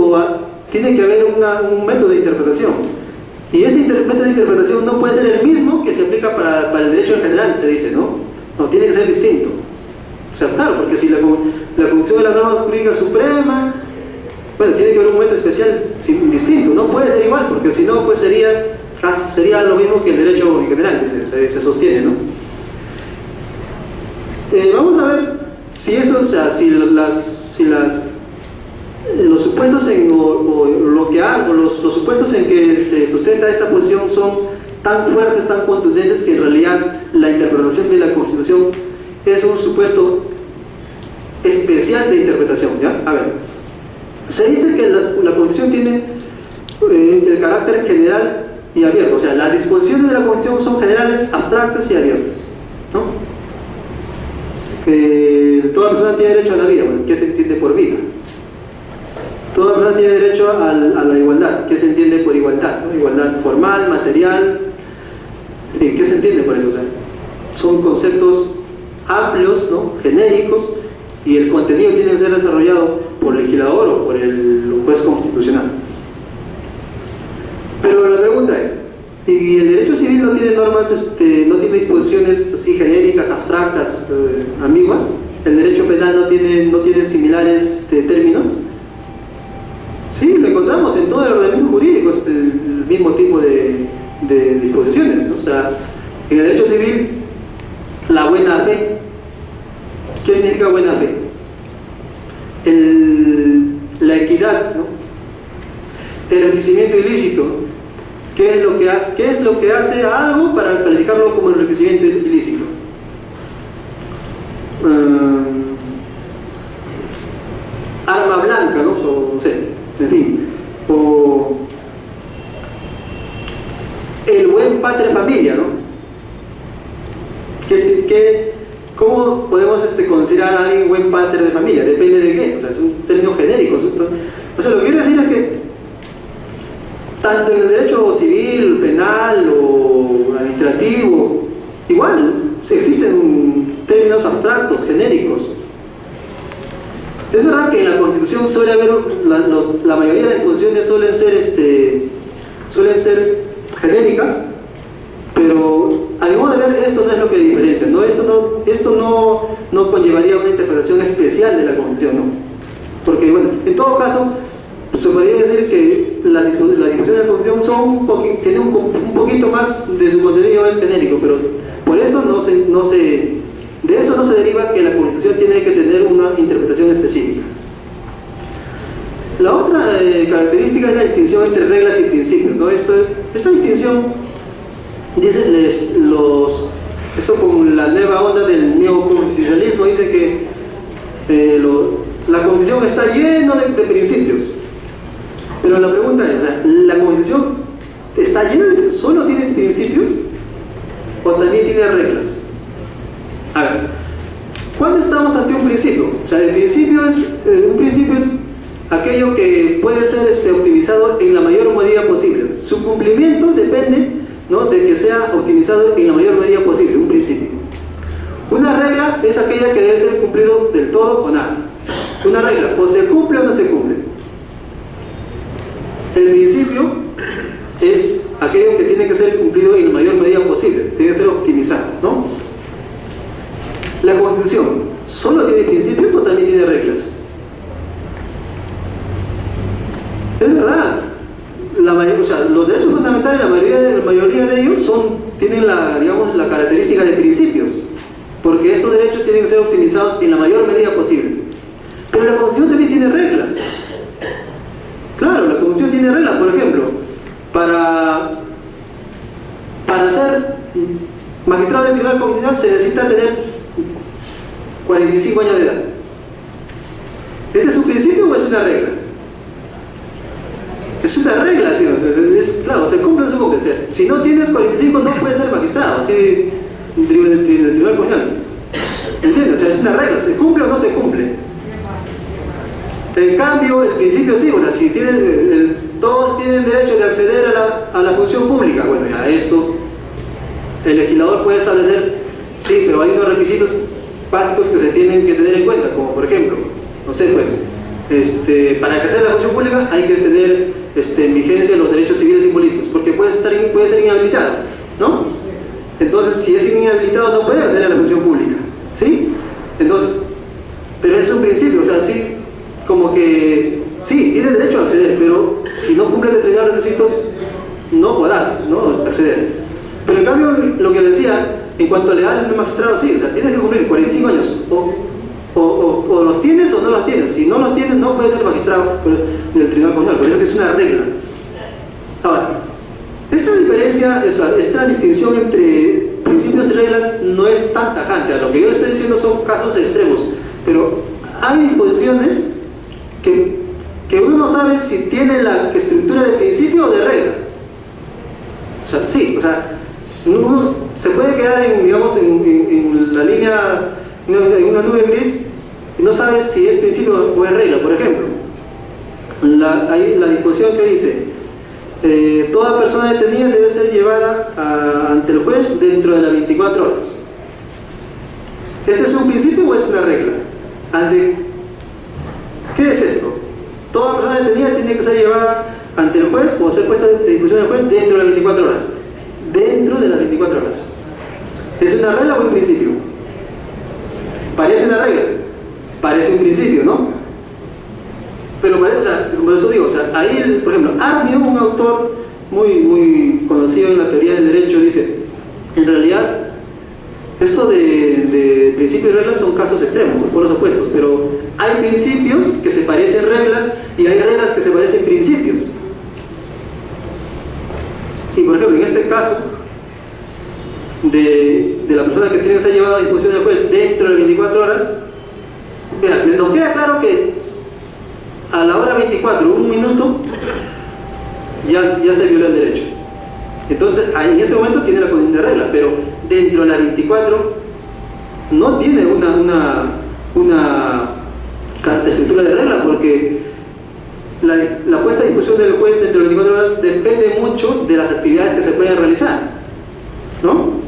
tiene que haber un método de interpretación, y este método de interpretación no puede ser el mismo que se aplica para el derecho en general, se dice, ¿no? No, tiene que ser distinto. O sea, claro, porque si la Constitución es la norma jurídica suprema, bueno, tiene que haber un método especial distinto, no puede ser igual, porque si no, pues sería lo mismo que el derecho en general, que se sostiene, ¿no? Vamos a ver si eso, o sea, los supuestos los supuestos en que se sustenta esta posición son tan fuertes, tan contundentes, que en realidad la interpretación de la Constitución es un supuesto especial de interpretación, ¿ya? A ver, se dice que la Constitución tiene el carácter general y abierto, o sea, las disposiciones de la Constitución son generales, abstractas y abiertas, ¿no? Toda persona tiene derecho a la vida. Bueno, ¿qué se entiende por vida? Toda persona tiene derecho a la igualdad. ¿Qué se entiende por igualdad? ¿No? Igualdad formal, material. ¿Qué se entiende por eso? O sea, son conceptos amplios, ¿no?, genéricos, y el contenido tiene que ser desarrollado por el legislador o por el juez constitucional. Pero la pregunta es, ¿y el derecho civil no tiene normas, no tiene disposiciones así genéricas, abstractas, ambiguas? ¿El derecho penal no tiene similares términos? Sí, lo encontramos en todo el ordenamiento jurídico, el mismo tipo de disposiciones, ¿no? O sea, en el derecho civil, la buena fe. ¿Qué significa buena fe? La equidad, ¿no? El enriquecimiento ilícito. ¿Qué es lo que hace algo para calificarlo como enriquecimiento ilícito? Arma blanca, ¿no? No sé, en fin. O el buen padre familia, ¿no? ¿Cómo podemos considerar a alguien buen padre de familia? Depende de qué, o sea, es un término genérico. O sea, lo que quiero decir es que tanto en el derecho civil, penal o administrativo, igual existen términos abstractos, genéricos. Es verdad que en la Constitución suele haber, la mayoría de las disposiciones suelen ser genéricas, pero mi modo de ver, esto no es lo que diferencia, ¿no? Esto no conllevaría una interpretación especial de la Constitución, ¿no? Porque, bueno, en todo caso, pues, se podría decir que las disposiciones de la Constitución tienen un poquito más de su contenido es genérico, pero por eso de eso no se deriva que la Constitución tiene que tener una interpretación específica. La otra característica es la distinción entre reglas y principios, ¿no? Esta distinción, dice eso con la nueva onda del neoconstitucionalismo, dice que la Constitución está llena de principios. Pero la pregunta es, o sea, ¿la Constitución está llena solo tiene principios o también tiene reglas? A ver, ¿cuándo estamos ante un principio? O sea, un principio es aquello que puede ser optimizado en la mayor medida posible. Su cumplimiento depende, ¿no?, de que sea optimizado en la mayor medida posible, un principio. Una regla es aquella que debe ser cumplido del todo o nada. Una regla, o se cumple o no se cumple. El principio es aquello que tiene que ser cumplido en la mayor medida posible, tiene que ser optimizado, ¿no? La Constitución, ¿solo tiene principios o también tiene reglas? Es verdad, o sea, los derechos fundamentales, la mayoría de ellos tienen la característica de principios, porque estos derechos tienen que ser optimizados en la mayor medida posible. Pero la Constitución también tiene reglas. Claro, la Constitución tiene reglas, por ejemplo, para ser magistrado del Tribunal Constitucional se necesita tener 45 años de edad. ¿Este es un principio o es una regla? Es una regla, ¿sí? Claro, se cumple o se cumple. Si no tienes 45 no puedes ser magistrado, ¿sí? El Tribunal Constitucional. ¿Entiendes? O sea, es una regla, ¿se cumple o no se cumple? En cambio, el principio sí, o sea, si todos tienen derecho de acceder a la función pública, bueno, ya esto, el legislador puede establecer, sí, pero hay unos requisitos básicos que se tienen que tener en cuenta, como por ejemplo, no sé, pues, para ejercer la función pública hay que tener en vigencia los derechos civiles y políticos, porque puede ser inhabilitado, ¿no? Entonces, si es inhabilitado no puede acceder a la función pública, ¿sí? Entonces, pero es un principio, o sea, sí, como que, sí, tienes derecho a acceder, pero si no cumples determinados requisitos, no podrás, ¿no?, acceder. Pero en cambio, lo que decía, en cuanto a la edad del magistrado, sí, o sea, tienes que cumplir 45 años, o los tienes o no los tienes. Si no los tienes, no puedes ser magistrado del Tribunal Constitucional, por eso es que es una regla. Ahora, esta diferencia, esta distinción entre principios y reglas no es tan tajante. Lo que yo estoy diciendo son casos extremos, pero hay disposiciones que uno no sabe si tiene la estructura de principio o de regla. O sea, sí, o sea, uno se puede quedar en la línea, en una nube gris, y no sabe si es principio o es regla. Por ejemplo, hay la disposición que dice, toda persona detenida debe ser llevada ante el juez dentro de las 24 horas. ¿Este es un principio o es una regla? ¿Qué es esto? Toda persona detenida tiene que ser llevada ante el juez o ser puesta a disposición del juez dentro de las 24 horas. Dentro de las 24 horas. ¿Es una regla o un principio? Parece una regla, parece un principio, ¿no? Pero parece, o sea, como eso digo, o sea, ahí, por ejemplo, Armio, un autor muy conocido en la teoría del derecho, dice, en realidad, esto de principios y reglas son casos extremos, por los opuestos, pero hay principios que se parecen reglas y hay reglas que se parecen principios. Y por ejemplo, en este caso de la persona que tiene que ser llevada a disposición del juez dentro de 24 horas, mira, nos queda claro que a la hora 24, un minuto, ya se violó el derecho. Entonces, ahí en ese momento tiene la condición de regla, pero dentro de las 24 no tiene una estructura de regla, porque la puesta a disposición del juez dentro de 24 horas depende mucho de las actividades que se pueden realizar, ¿no?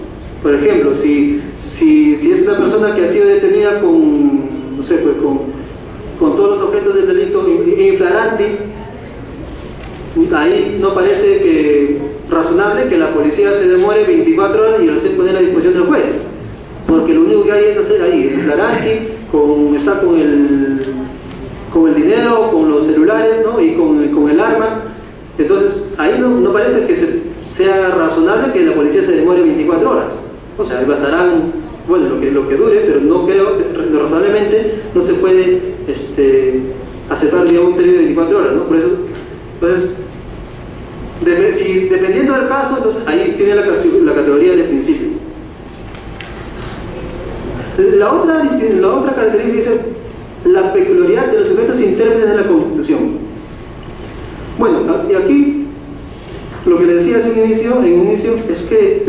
Por ejemplo, si es una persona que ha sido detenida con, no sé, pues con todos los objetos del delito in flagrante, ahí no parece que, razonable que la policía se demore 24 horas y lo se pone a la disposición del juez, porque lo único que hay es hacer ahí, declarar aquí, está con el dinero, con los celulares, ¿no? Y con el arma. Entonces ahí no parece que sea razonable que la policía se demore 24 horas. O sea, bastarán, bueno, lo que dure, pero no creo que razonablemente no se puede aceptar, digamos, un periodo de 24 horas, ¿no? Por eso, entonces, dependiendo del caso, entonces ahí tiene la categoría de principio. La otra característica dice la peculiaridad de los sujetos intérpretes de la Constitución. Bueno, y aquí lo que le decía en un inicio es que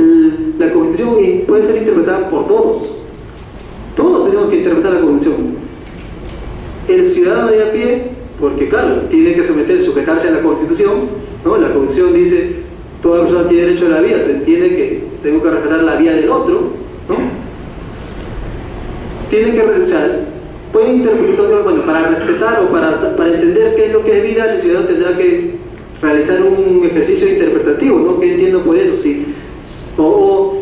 la Constitución puede ser interpretada por todos. Todos tenemos que interpretar la Constitución. El ciudadano de a pie, porque claro, tiene que sujetarse a la Constitución, ¿no? La Constitución dice, toda persona tiene derecho a la vida, se entiende que tengo que respetar la vida del otro, ¿no? Tienen que realizar, pueden interpretar, bueno, para respetar o para entender qué es lo que es vida, el ciudadano tendrá que realizar un ejercicio interpretativo, ¿no? ¿Qué entiendo por eso? Toda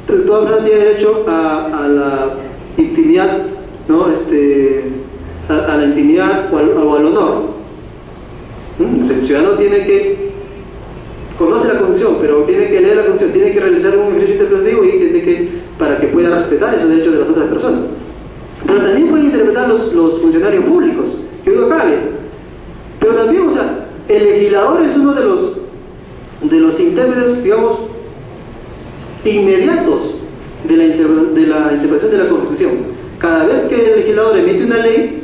persona tiene derecho a la intimidad, ¿no? A la intimidad o al honor. El ciudadano conoce la Constitución, pero tiene que leer la Constitución, tiene que realizar un ejercicio interpretativo para que pueda respetar esos derechos de las otras personas. Pero también pueden interpretar los funcionarios públicos, que duda cabe. Pero también, o sea, el legislador es uno de los intérpretes, digamos, inmediatos de la interpretación de la Constitución. Cada vez que el legislador emite una ley,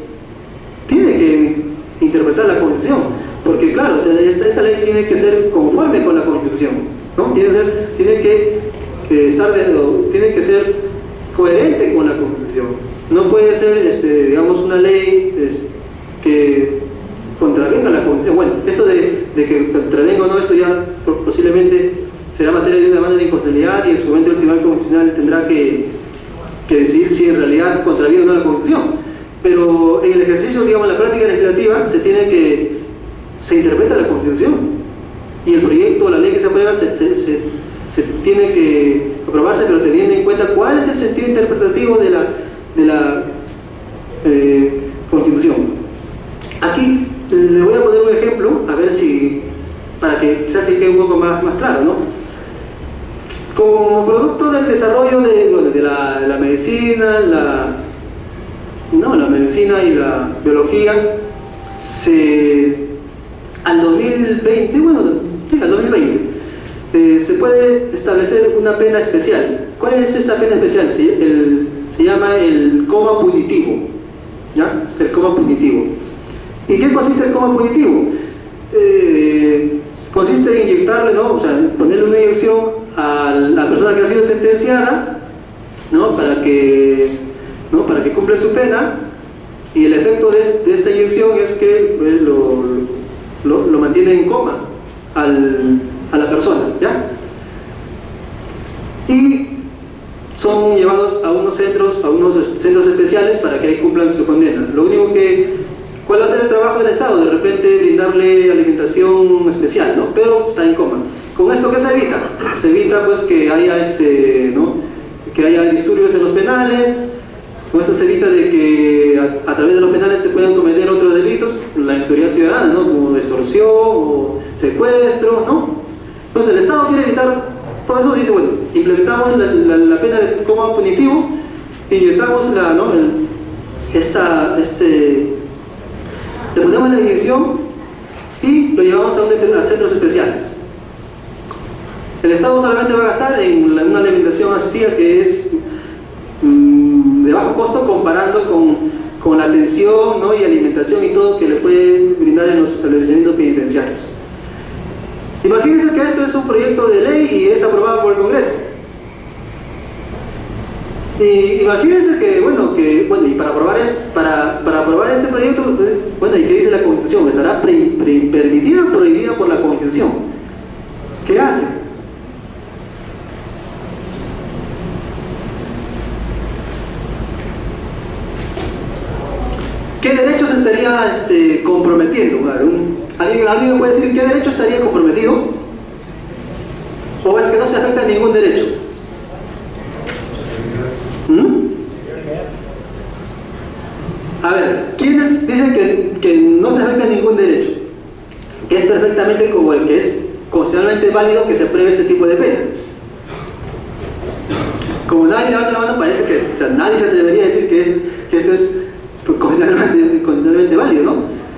tiene que interpretar la Constitución, porque claro, o sea, esta ley tiene que ser conforme con la Constitución, ¿no? Tiene que ser coherente con la Constitución. No puede ser, digamos, una ley que contravenga la Constitución. Bueno, esto de que contravenga o no, esto ya posiblemente será materia de una demanda de inconstitucionalidad y en su momento el Tribunal Constitucional tendrá que decidir si en realidad contraviene o no la Constitución. Pero en el ejercicio, digamos, en la práctica legislativa se interpreta la Constitución y el proyecto o la ley que se aprueba se tiene que aprobarse, pero teniendo en cuenta cuál es el sentido interpretativo de la Constitución. Aquí le voy a poner un ejemplo, a ver si, para que quizás quede un poco más claro, ¿no? Como producto del desarrollo de la medicina, la medicina y la biología, al 2020, se puede establecer una pena especial. ¿Cuál es esta pena especial? Se llama el coma punitivo, ¿ya? El coma punitivo. ¿Y qué consiste el coma punitivo? Consiste en inyectarle, ¿no? O sea, ponerle una inyección a la persona que ha sido sentenciada, ¿no? Para que cumpla su pena, y el efecto de esta inyección es que lo mantiene en coma a la persona, ¿ya? Y son llevados a unos centros especiales para que ahí cumplan su condena. ¿Cuál va a ser el trabajo del Estado? De repente brindarle alimentación especial, ¿no? Pero está en coma. ¿Con esto qué se evita? Se evita pues que haya que haya disturbios en los penales. Con esto se evita de que a través de los penales se puedan cometer otros delitos, la inseguridad ciudadana, ¿no? Como extorsión o secuestro, ¿no? Entonces el Estado quiere evitar todo eso, dice, bueno, implementamos la pena de coma punitivo, inyectamos le ponemos la inyección y lo llevamos a centros especiales. El Estado solamente va a gastar en una alimentación asistida que es de bajo costo comparando con la atención, ¿no? Y alimentación y todo que le puede brindar en los establecimientos penitenciarios. Imagínense que esto es un proyecto de ley y es aprobado por el Congreso. Y imagínense y para aprobar este proyecto, ¿y qué dice la Constitución? ¿Estará permitida o prohibida por la Constitución? ¿Qué hace? ¿Qué derechos estaría comprometiendo? ¿Alguien me puede decir qué derecho estaría comprometido? que no se afecta ningún derecho. A ver, ¿quiénes dicen que no se afecta ningún derecho? Que es perfectamente como el que es constitucionalmente válido que se apruebe este tipo de pena. Como nadie levanta la mano, parece que, o sea, nadie se atrevería a decir que esto es constitucionalmente válido, ¿no?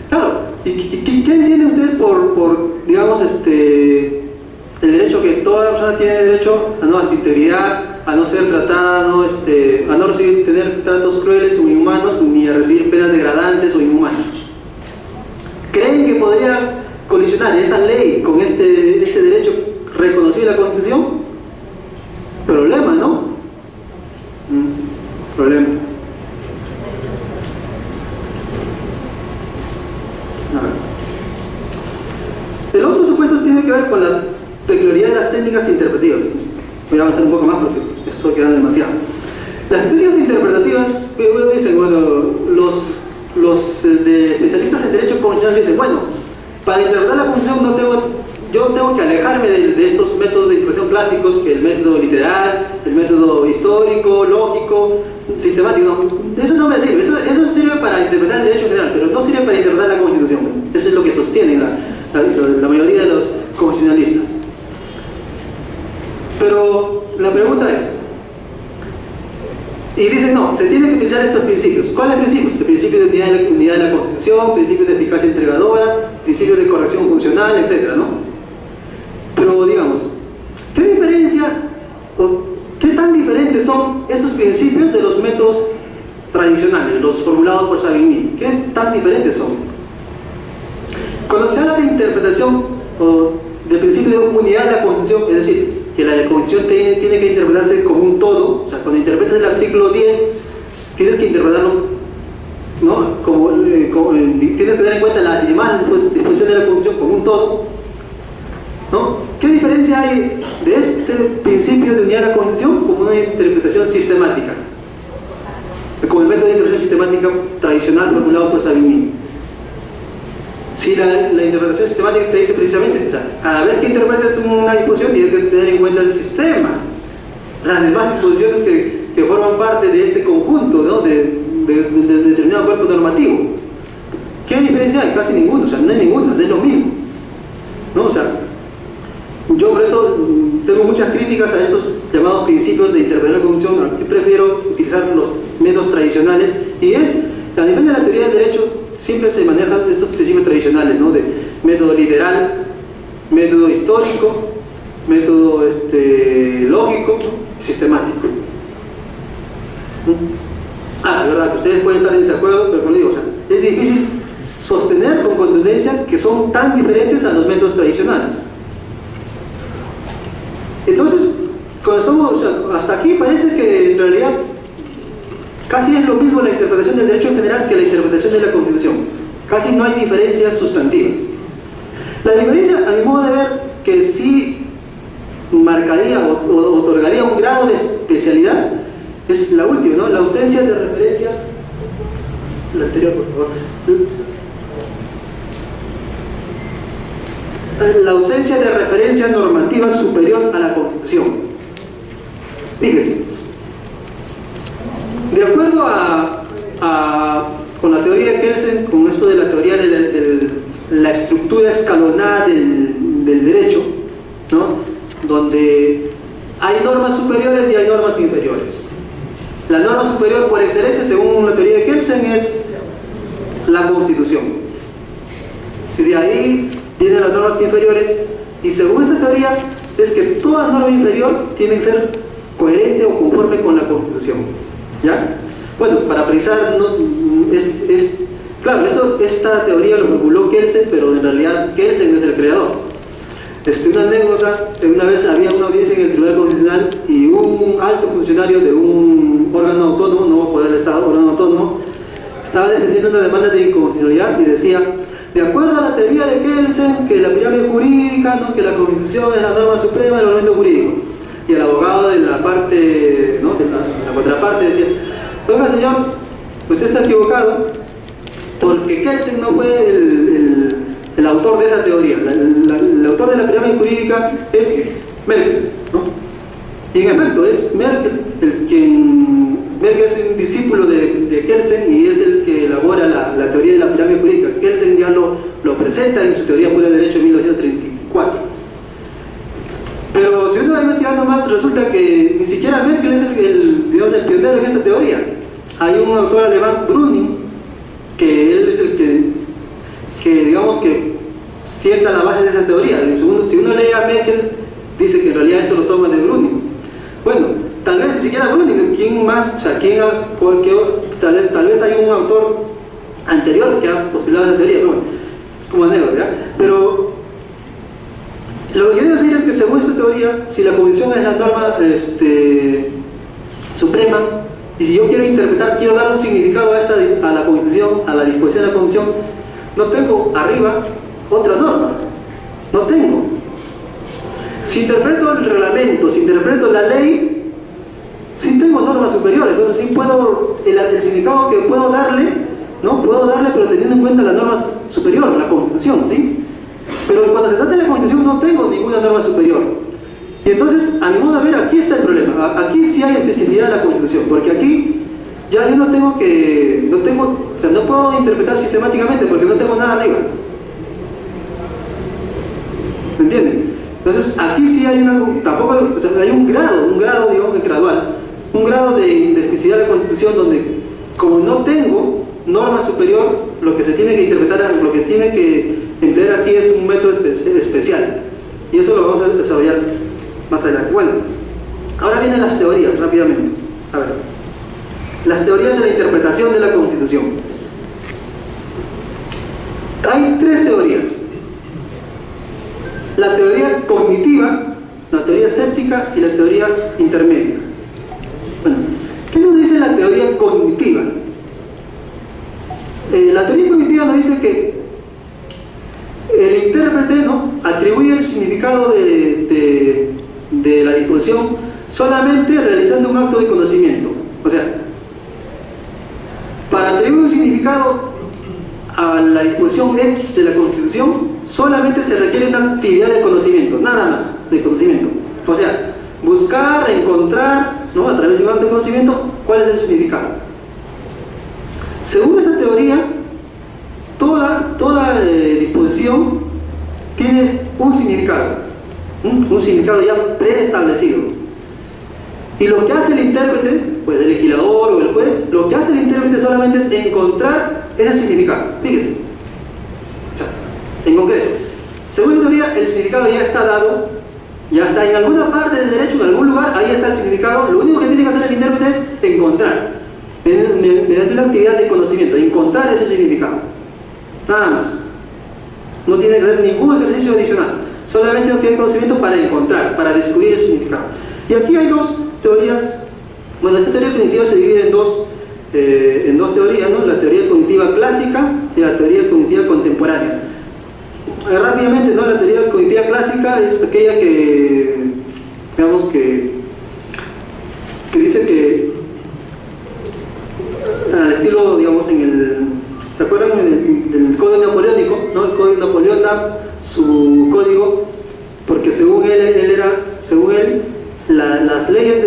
Claro, ¿y qué entienden ustedes por digamos, el derecho que toda persona tiene derecho a su integridad, a no ser tratada, a no tener tratos crueles o inhumanos, ni a recibir penas degradantes o inhumanas? ¿Creen que podría colisionar esa ley con este derecho reconocido en la Constitución? Problema, ¿no? Problema. El otro supuesto tiene que ver con las peculiaridades de las técnicas interpretativas. Voy a avanzar un poco más porque esto queda demasiado. Las técnicas interpretativas, dicen, bueno, los especialistas en derecho constitucional dicen, bueno, para interpretar la Constitución yo tengo que alejarme de estos métodos de interpretación clásicos, que el método literal, el método histórico, lógico, sistemático. Eso no me sirve, eso sirve para interpretar el derecho general, pero no sirve para interpretar la Constitución. Eso es lo que sostienen la mayoría de los constitucionalistas. Pero la pregunta es, y dicen no, se tienen que utilizar estos principios. ¿Cuáles principios? El principio de unidad de la Constitución, principios de eficacia entregadora, principios de corrección funcional, etc., ¿no? Pero digamos, ¿qué diferencia o qué tan diferentes son estos principios de los métodos tradicionales, los formulados por Savigny? ¿Qué tan diferentes son? Cuando se habla de interpretación o de principio de unidad de la Constitución, es decir, que la Constitución tiene que interpretarse como un todo, o sea, cuando interpretas el artículo 10, tienes que interpretarlo, ¿no? Tienes que tener en cuenta las demás disposiciones de la Constitución como un todo, ¿no? ¿Qué diferencia hay de este principio de unidad de la Constitución como una interpretación sistemática? Como el método de interpretación sistemática tradicional formulado por Savigny. Si la interpretación sistemática te dice precisamente, o sea, cada vez que interpretes una disposición tienes que tener en cuenta el sistema, las demás disposiciones que forman parte de ese conjunto, ¿no? de determinado cuerpo normativo. ¿Qué diferencia hay? Casi ninguna, o sea, no hay ninguna, es lo mismo, ¿no? O sea, yo por eso tengo muchas críticas a estos llamados principios de interpretación de la Constitución. Yo prefiero utilizar los métodos tradicionales, y a nivel de la teoría del derecho siempre se manejan estos principios tradicionales, ¿no? De método literal, método histórico, método lógico, sistemático. De verdad, que ustedes pueden estar en desacuerdo, pero como digo, o sea, es difícil sostener con contundencia que son tan diferentes a los métodos tradicionales. Entonces, cuando estamos, o sea, hasta aquí parece que en realidad casi es lo mismo la interpretación del derecho en general que la interpretación de la Constitución. Casi no hay diferencias sustantivas. La diferencia, a mi modo de ver, que sí marcaría o otorgaría un grado de especialidad, es la última, ¿no? La ausencia de referencia. La anterior, por favor. La ausencia de referencia normativa superior a la Constitución. Fíjense. De acuerdo con la teoría de Kelsen, con esto de la teoría de la estructura escalonada del derecho, ¿no? Donde hay normas superiores y hay normas inferiores. La norma superior por excelencia, según la teoría de Kelsen, es la Constitución. Y de ahí vienen las normas inferiores, y según esta teoría es que toda norma inferior tiene que ser coherente o conforme con la Constitución. ¿Ya? Bueno, para precisar, claro, esta teoría lo formuló Kelsen, pero en realidad Kelsen es el creador. Una anécdota: una vez había una audiencia en el Tribunal Constitucional y un alto funcionario de un órgano autónomo, no poder del Estado, órgano autónomo, estaba defendiendo una demanda de inconstitucionalidad y decía: de acuerdo a la teoría de Kelsen, que la pirámide jurídica, ¿no? Que la Constitución es la norma suprema del ordenamiento jurídico. Y el abogado de la parte, ¿no? de la contraparte decía: oiga, señor, usted está equivocado, porque Kelsen no fue el autor de esa teoría. El autor de la pirámide jurídica es Merkel, ¿no? Y en efecto, es Merkle Merkle es un discípulo de Kelsen y es el que elabora la teoría de la pirámide jurídica. Kelsen ya lo presenta en su teoría pura de derecho en 1934. Pero si uno va investigando más, resulta que ni siquiera Merkle es el pionero en esta teoría. Hay un autor alemán, Brüning, que él es el que digamos que sienta la base de esa teoría. Si uno lee a Merkle, dice que en realidad esto lo toma de Brüning. Bueno, tal vez ni siquiera Brüning, ¿quién más? O sea, tal vez hay un autor anterior que ha postulado esa teoría, pero bueno, es como anécdota, ¿verdad? Pero lo que quiero decir es que según esta teoría, si la condición es la norma suprema, y si yo quiero dar un significado a la condición, a la disposición de la condición, no tengo arriba otra norma, no tengo. Si interpreto el reglamento, si interpreto la ley, sí tengo normas superiores, entonces sí puedo, el significado que puedo darle, ¿no? Puedo darle, pero teniendo en cuenta la norma superior, la Constitución, ¿sí? Pero cuando se trata de la Constitución no tengo ninguna norma superior. Y entonces, a mi modo de ver, aquí está el problema. Aquí sí hay especificidad de la Constitución, porque aquí ya yo no puedo interpretar sistemáticamente porque no tengo nada arriba. ¿Me entienden? Entonces, aquí sí hay hay un grado, digamos, gradual, un grado de especificidad de la Constitución donde, como no tengo norma superior, lo que se tiene que interpretar, lo que tiene que emplear aquí es un método especial. Y eso lo vamos a desarrollar más adelante. Bueno, ahora vienen las teorías, rápidamente. A ver, las teorías de la interpretación de la Constitución. Hay tres teorías. La teoría cognitiva, la teoría escéptica y la teoría intermedia. Bueno, ¿qué nos dice la teoría cognitiva? La teoría cognitiva nos dice que el intérprete, ¿no?, atribuye el significado de la disposición solamente realizando un acto de conocimiento. O sea, para atribuir un significado a la disposición X de la Constitución, solamente se requiere una actividad de conocimiento, nada más, de conocimiento. O sea, buscar, encontrar, ¿no?, a través de un acto de conocimiento, cuál es el significado. Según esta teoría, toda disposición tiene un significado ya preestablecido. Y lo que hace el intérprete, pues el legislador o el juez, lo que hace el intérprete solamente es encontrar ese significado. Fíjense. O sea, en concreto, según esta teoría, el significado ya está dado, ya está en alguna parte del derecho, en algún lugar, ahí está el significado. Lo único que tiene que hacer el intérprete es encontrar, mediante una actividad de conocimiento, encontrar ese significado. Nada más. No tiene que hacer ningún ejercicio adicional. Solamente no tiene conocimiento para encontrar, para descubrir el significado. Y aquí hay dos teorías. Bueno, esta teoría cognitiva se divide en dos teorías, ¿no? La teoría cognitiva clásica y la teoría cognitiva contemporánea. Rápidamente, ¿no? La teoría cognitiva clásica es aquella que, digamos que dice que al estilo, digamos, ¿se acuerdan del código napoleónico? ¿No? El código Napoleón da su código porque según él las leyes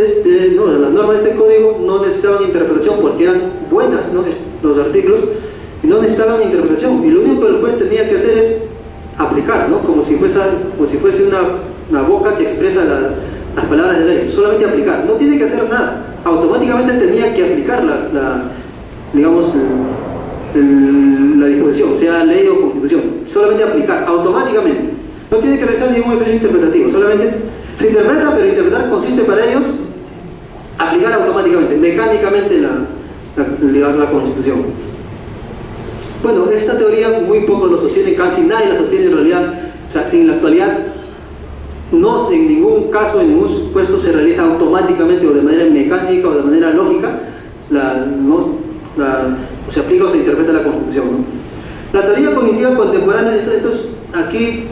las normas de este código no necesitaban interpretación porque eran buenas, ¿no?, los artículos, y no necesitaban interpretación, y lo único que el juez tenía que hacer es aplicar, ¿no?, como si fuese una boca que expresa las palabras de la ley, solamente aplicar, no tiene que hacer nada, automáticamente tenía que aplicar la disposición, sea ley o constitución, solamente aplicar, automáticamente, no tiene que realizar ningún ejercicio interpretativo, solamente se interpreta, pero interpretar consiste para ellos aplicar automáticamente, mecánicamente la Constitución. Bueno, esta teoría muy poco lo sostiene, casi nadie la sostiene en realidad. O sea, en la actualidad no, en ningún caso, en ningún supuesto se realiza automáticamente o de manera mecánica o de manera lógica, se aplica o se interpreta la Constitución, ¿no? La teoría cognitiva contemporánea, aquí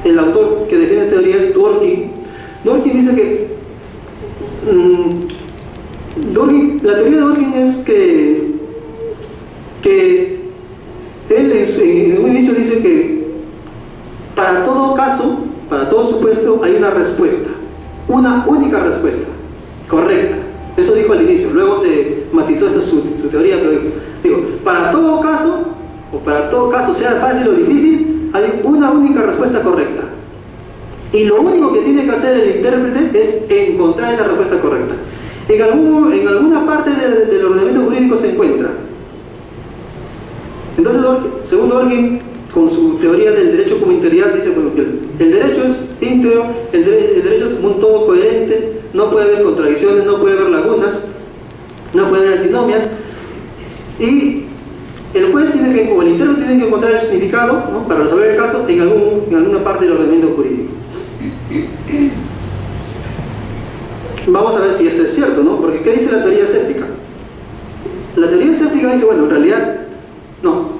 el autor que define esta teoría es Dworkin. Dworkin dice que la teoría de Dworkin es que él en un inicio dice que para todo caso, para todo supuesto hay una respuesta. una única respuesta correcta. Eso dijo al inicio, luego se matizó esta su teoría, pero digo, para todo caso, sea fácil o difícil, hay una única respuesta correcta. Y lo único que tiene que hacer el intérprete es encontrar esa respuesta correcta. En alguna parte del ordenamiento jurídico se encuentra. Entonces, según Dworkin, con su teoría del derecho como integridad, dice bueno, que el derecho es íntegro, el derecho es un todo coherente, no puede haber contradicciones, no puede haber lagunas, no puede haber antinomias, y el juez o el intérprete tiene que encontrar el significado, ¿no?, para resolver el caso en alguna parte del ordenamiento jurídico. Vamos a ver si esto es cierto, ¿no? Porque ¿qué dice la teoría escéptica? La teoría escéptica dice, bueno, en realidad, no.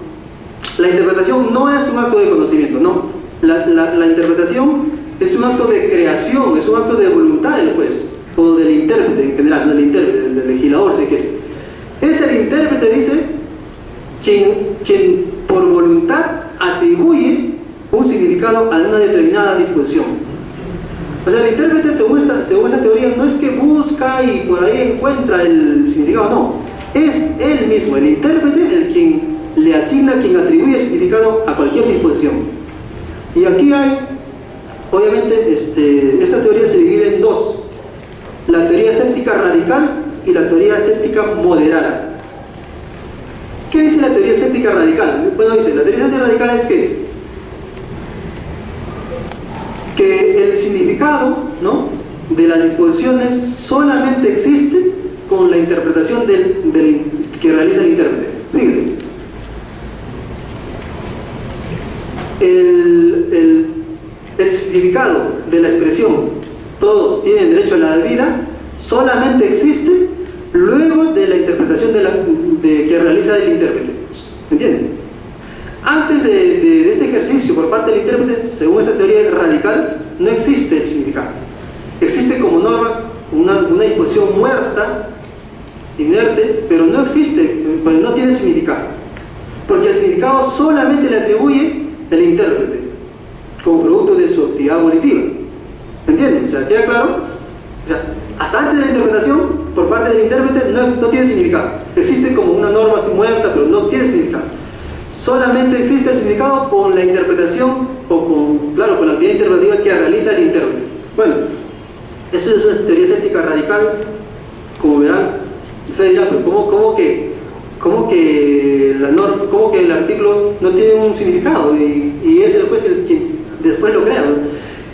La interpretación no es un acto de conocimiento, no. La interpretación es un acto de creación, es un acto de voluntad del juez, o del intérprete en general, no del intérprete, del legislador, si quiere. Es el intérprete, dice, quien por voluntad atribuye un significado a una determinada disposición. O sea, el intérprete, según esta teoría, no es que busca y por ahí encuentra el significado, no. Es él mismo, el intérprete, el quien le asigna, quien atribuye el significado a cualquier disposición. Y aquí hay, obviamente, esta teoría se divide en dos: la teoría escéptica radical y la teoría escéptica moderada. ¿Qué dice la teoría escéptica radical? Bueno, dice, la teoría escéptica radical es que el significado, ¿no?, de las disposiciones solamente existe con la interpretación que realiza el intérprete. Fíjense, el significado de la expresión "todos tienen derecho a la vida" solamente existe luego de la interpretación que realiza el intérprete. ¿Entienden? Antes de este ejercicio por parte del intérprete, según esta teoría radical, no existe el significado. Existe como norma una disposición muerta, inerte, pero no existe, pues no tiene significado. Porque el significado solamente le atribuye el intérprete, como producto de su actividad volitiva. ¿Entienden? O sea, ¿queda claro? O sea, hasta antes de la interpretación, por parte del intérprete, no tiene significado. Existe como una norma así muerta, pero no tiene significado. Solamente existe el significado con la interpretación o con la actividad interpretativa que realiza el intérprete. Bueno, esa es una teoría escéptica radical. Como verán, ustedes dirán, pero ¿cómo que el artículo no tiene un significado y es el juez el quien después lo crea?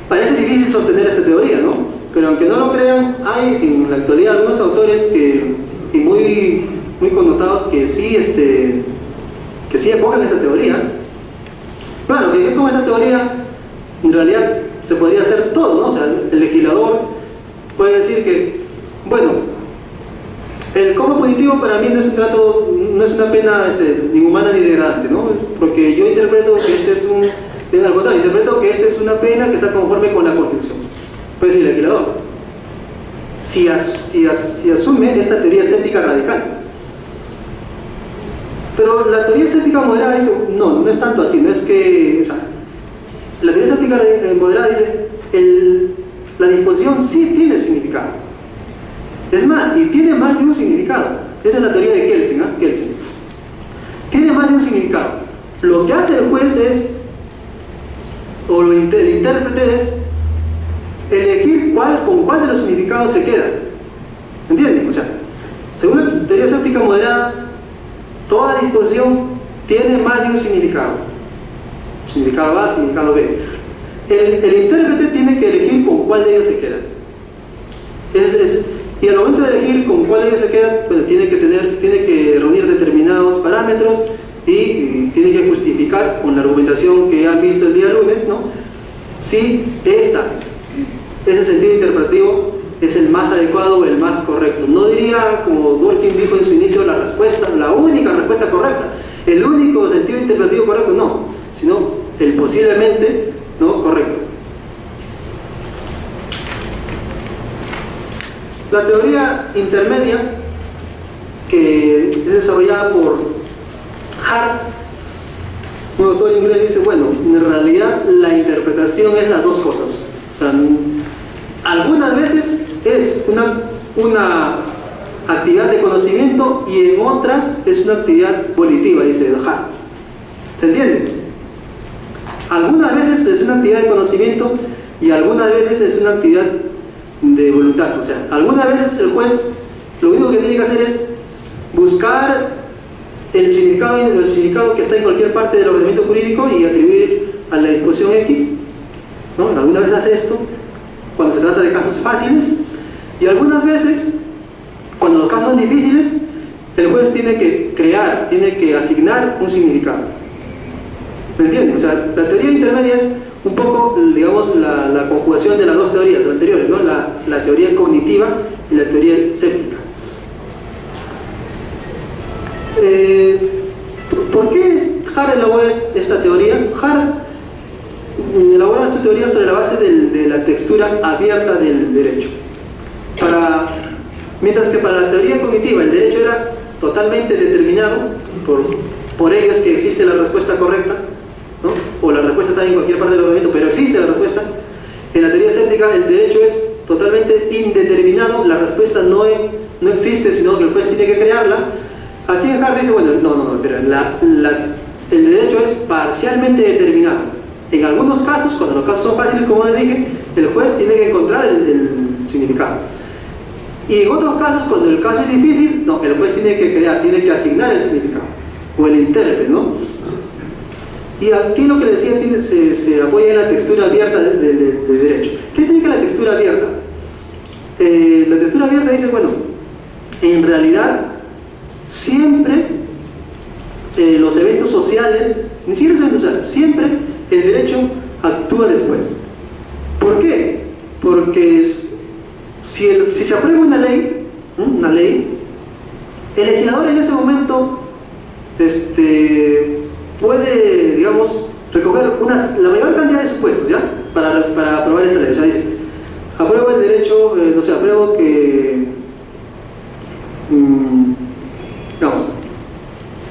Parece difícil sostener esta teoría, ¿no? Pero aunque no lo crean, hay en la actualidad algunos autores y muy connotados que sí apoyan esta teoría. Claro, que con esta teoría en realidad se podría hacer todo, ¿no? O sea, el legislador puede decir que, bueno, el coma punitivo para mí no es una pena ni humana ni degradante, ¿no? Porque yo interpreto que al contrario, interpreto que esta es una pena que está conforme con la Constitución. Puede decir el legislador, si asume esta teoría escéptica radical. Pero la teoría escéptica moderada dice, no es tanto así, no es que, o sea, la teoría escéptica moderada dice, la disposición sí tiene significado. Es más, y tiene más de un significado. Esta es la teoría de Kelsen, Kelsen. Tiene más de un significado. Lo que hace el juez el intérprete es elegir con cuál de los significados se queda. ¿Entienden? O sea, según la teoría escéptica moderada, toda disposición tiene más de un significado. Significado A, significado B. El intérprete tiene que elegir con cuál de ellos se queda. Y al momento de elegir con cuál de ellos se queda, pues tiene que reunir determinados parámetros y tiene que justificar con la argumentación que han visto el día lunes, ¿no?, si ese sentido interpretativo es el más adecuado o el más correcto. No diría, como Dworkin dijo en su inicio, la única respuesta correcta, el único sentido interpretativo correcto, no, sino el posiblemente, ¿no?, correcto. La teoría intermedia, que es desarrollada por Hart, un autor inglés, dice, bueno, en realidad la interpretación es las dos cosas. O sea, algunas veces es una actividad de conocimiento y en otras es una actividad volitiva, dice Hart. ¿Se entiende? Algunas veces es una actividad de conocimiento y algunas veces es una actividad de voluntad. O sea, algunas veces el juez lo único que tiene que hacer es buscar el significado que está en cualquier parte del ordenamiento jurídico y atribuir a la disposición X, ¿no? Algunas veces hace esto cuando se trata de casos fáciles, y algunas veces, cuando los casos son difíciles, el juez tiene que crear, tiene que asignar un significado. ¿Me entienden? O sea, la teoría intermedia es un poco, digamos, la conjugación de las dos teorías anteriores, ¿no? La teoría cognitiva y la teoría séptica. ¿Por qué Hart elaboró esta teoría? Hart elaboró esta teoría sobre la base de la textura abierta del derecho. Mientras que para la teoría cognitiva el derecho era totalmente determinado, por ello es que existe la respuesta correcta, ¿no? O la respuesta está en cualquier parte del ordenamiento, pero existe la respuesta. En la teoría séptica el derecho es totalmente indeterminado, la respuesta no existe, sino que el juez tiene que crearla. Aquí en Hart dice, bueno, no, pero el derecho es parcialmente determinado. En algunos casos, cuando los casos son fáciles, como les dije, el juez tiene que encontrar el significado. Y en otros casos, cuando el caso es difícil, no, el juez tiene que crear, tiene que asignar el significado, o el intérprete, ¿no? Y aquí lo que decía se apoya en la textura abierta de derecho. ¿Qué significa la textura abierta? La textura abierta dice, bueno, en realidad, siempre los eventos sociales, ni siquiera los eventos sociales, siempre el derecho actúa después. ¿Por qué? Porque si se aprueba una ley, el legislador en ese momento puede, digamos, recoger la mayor cantidad de supuestos, ¿ya? Para aprobar esa ley. O sea, dice, apruebo el derecho, no sé, apruebo que, digamos,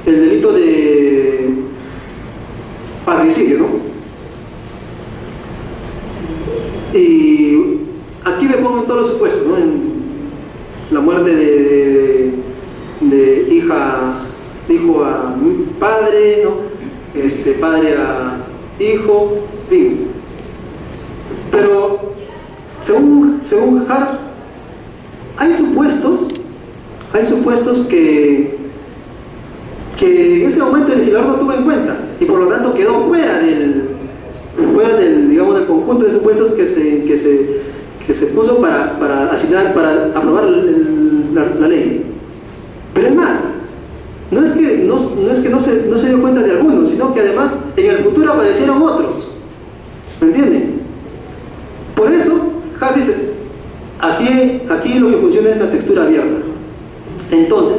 el delito de parricidio, ¿no? Y aquí me pongo en todos los supuestos, ¿no? En la muerte de hijo a padre, ¿no? Padre a hijo, bien. Pero según Hart, hay supuestos que en ese momento el legislador no tuvo en cuenta y por lo tanto quedó fuera del digamos, del conjunto de supuestos que se puso para asignar, para aprobar la ley. Pero es más, no es que no se dio cuenta de algunos, sino que además en el futuro aparecieron otros. ¿Me entienden? Por eso Hart dice, aquí lo que funciona es la textura abierta. Entonces,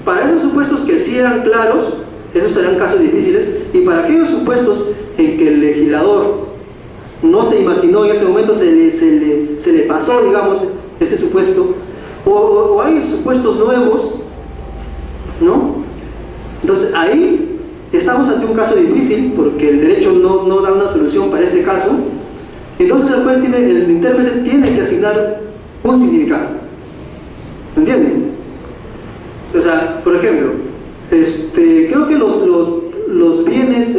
para esos supuestos que sí eran claros, esos serán casos difíciles, y para aquellos supuestos en que el legislador no se imaginó, en ese momento se le pasó, digamos, ese supuesto, o hay supuestos nuevos, ¿no? Entonces ahí estamos ante un caso difícil, porque el derecho no da una solución para este caso. Entonces el intérprete tiene que asignar un significado. ¿Entienden? O sea, por ejemplo, creo que los bienes,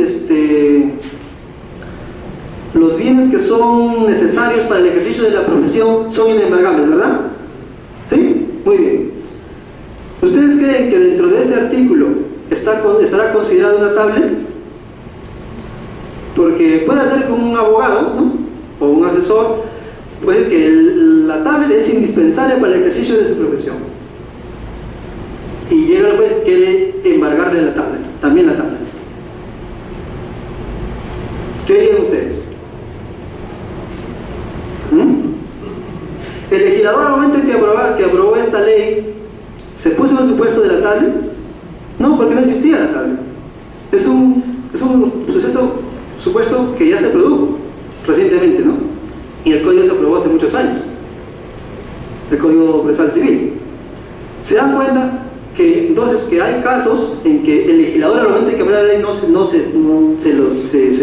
los bienes que son necesarios para el ejercicio de la profesión son inembargables, ¿verdad? ¿Sí? Muy bien. ¿Ustedes creen que dentro de ese artículo estará considerado una tablet? Porque puede ser con un abogado, ¿no? O un asesor, puede que la tablet es indispensable para el ejercicio de su profesión. Y llega el juez, quiere embargarle la tablet, también la tablet. ¿Qué dirían ustedes? El legislador al momento en que aprobó esta ley, ¿se puso en el supuesto de la tablet? No, porque no existía la tablet. Es un supuesto que ya se produjo recientemente, ¿no? Y el código se aprobó hace muchos años, el Código Procesal Civil. ¿Se dan cuenta que entonces que hay casos en que el legislador al momento en que aprueba la ley se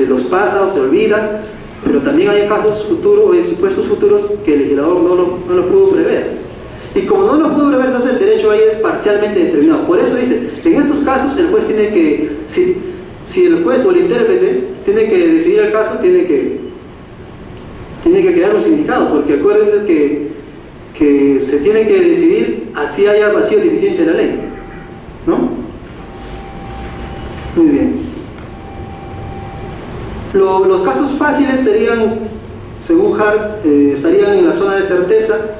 los pasa o se olvida, pero también hay casos futuros o supuestos futuros que el legislador no lo pudo prever. Y como no lo pudo prever, entonces el derecho ahí es parcialmente determinado. Por eso dice, en estos casos el juez tiene que, si el juez o el intérprete tiene que decidir el caso, tiene que crear un significado, porque acuérdense que se tiene que decidir así haya vacío de eficiencia de la ley, ¿no? Muy bien. Los casos fáciles serían, según Hart, estarían en la zona de certeza,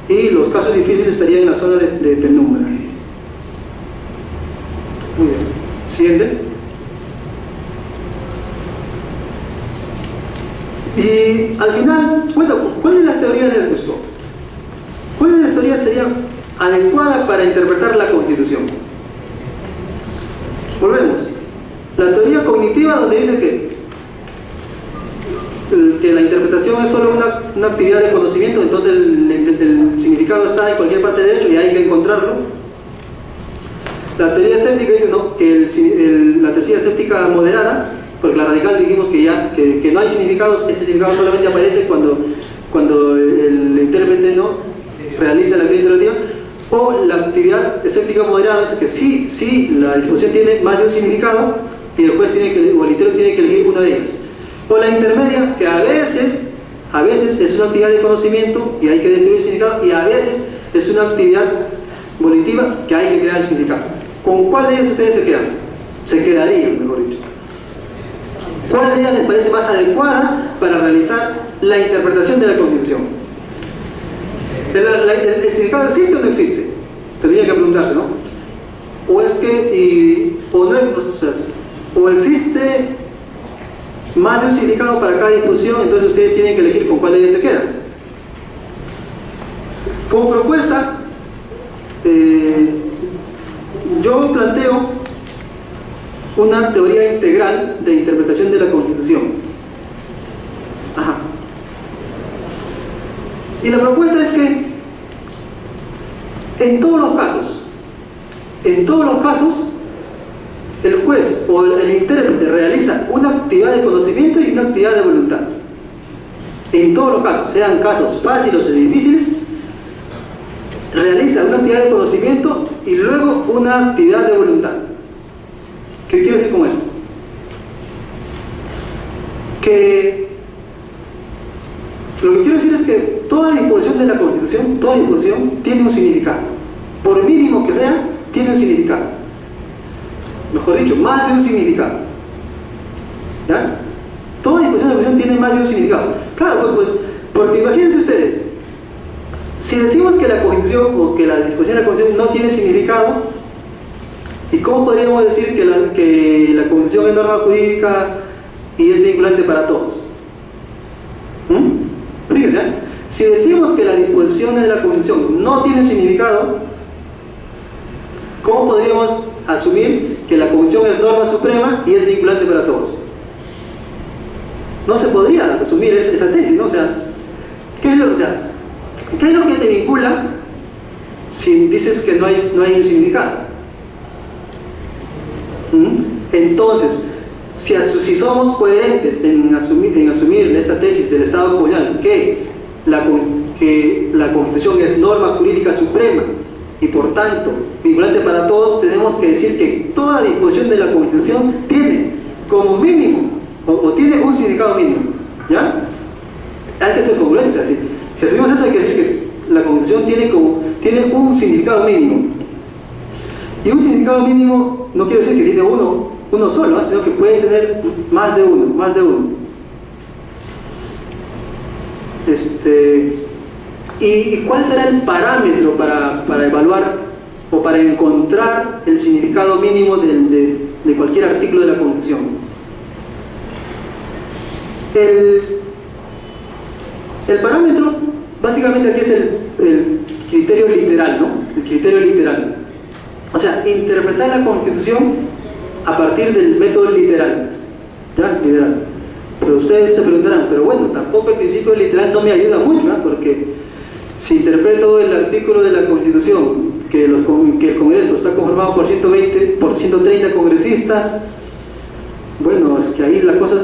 y los casos difíciles estarían en la zona de penumbra. Muy bien. Siguiente. Y al final, bueno, ¿cuál de las teorías les gustó? ¿Cuál de las teorías sería adecuada para interpretar la Constitución? Volvemos. La teoría cognitiva, donde dice que la interpretación es solo una actividad de conocimiento, entonces el significado está en cualquier parte del derecho y hay que encontrarlo. La teoría escéptica dice no, que la teoría escéptica moderada, porque la radical dijimos que no hay significados, ese significado solamente aparece cuando el intérprete no realiza la actividad interpretativa. O la actividad escéptica moderada dice que sí, la disposición tiene más de un significado y el juez o el intérprete tiene que elegir una de ellas. O la intermedia, que a veces es una actividad de conocimiento y hay que definir el significado, y a veces es una actividad volitiva que hay que crear el significado. ¿Con cuál de ellas ustedes se quedan? Se quedarían, mejor dicho. ¿Cuál de ellas les parece más adecuada para realizar la interpretación de la Constitución? ¿El significado existe o no existe? Tendría que preguntarse, ¿no? O es que, o existe más de un significado para cada disposición, entonces ustedes tienen que elegir con cuál de ellas se quedan. Como propuesta, yo planteo una teoría integral de interpretación de la Constitución. Ajá. Y la propuesta es que en todos los casos, el juez o el intérprete realiza una actividad de conocimiento y una actividad de voluntad. En todos los casos, sean casos fáciles o difíciles, realiza una actividad de conocimiento y luego una actividad de voluntad. ¿Qué quiero decir con esto? Que lo que quiero decir es que toda disposición de la Constitución, toda disposición tiene un significado. Por mínimo que sea, tiene un significado. Mejor dicho, más de un significado. ¿Ya? Toda disposición de la Constitución tiene más de un significado. Claro, pues, porque imagínense ustedes, si decimos que la Constitución o que la disposición de la Constitución no tiene significado, ¿y cómo podríamos decir que la Constitución es norma jurídica y es vinculante para todos? Fíjense, ¿eh? Si decimos que las disposiciones de la Constitución no tienen significado, ¿cómo podríamos asumir que la Constitución es norma suprema y es vinculante para todos? No se podría asumir esa tesis, ¿no? O sea, ¿qué es lo que te vincula si dices que no hay un significado? Entonces, si somos coherentes en asumir esta tesis del Estado colonial, que la Constitución es norma jurídica suprema y por tanto vinculante para todos, tenemos que decir que toda disposición de la Constitución tiene como mínimo o tiene un significado mínimo, ¿ya? Hay que ser congruentes, así. Si asumimos eso, hay que decir que la Constitución tiene un significado mínimo. Y un significado mínimo no quiere decir que tiene uno solo, sino que puede tener más de uno. ¿Y cuál será el parámetro para evaluar o para encontrar el significado mínimo de cualquier artículo de la Constitución? El parámetro, básicamente aquí es el criterio literal, ¿no? El criterio literal. O sea, interpretar la Constitución a partir del método literal. ¿Ya? Literal. Pero ustedes se preguntarán, pero bueno, tampoco el principio literal no me ayuda mucho, ¿no? Porque si interpreto el artículo de la Constitución, que el Congreso está conformado por 130 congresistas, bueno, es que ahí la cosa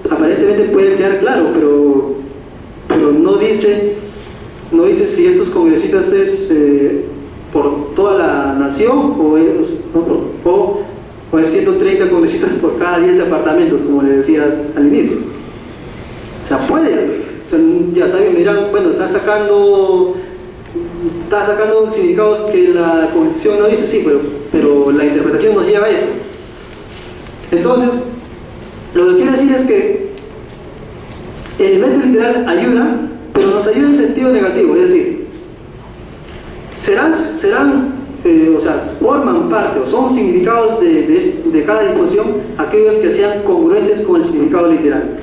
aparentemente puede quedar claro, pero no dice si estos congresistas es por toda la nación o es 130 congresistas por cada 10 departamentos, como le decías al inicio. O sea, puede, o sea, ya saben, dirán, bueno, está sacando significados que la Constitución no dice, sí, pero la interpretación nos lleva a eso. Entonces, lo que quiero decir es que el método literal ayuda, pero nos ayuda en sentido negativo, es decir, forman parte o son significados de cada disposición aquellos que sean congruentes con el significado literal.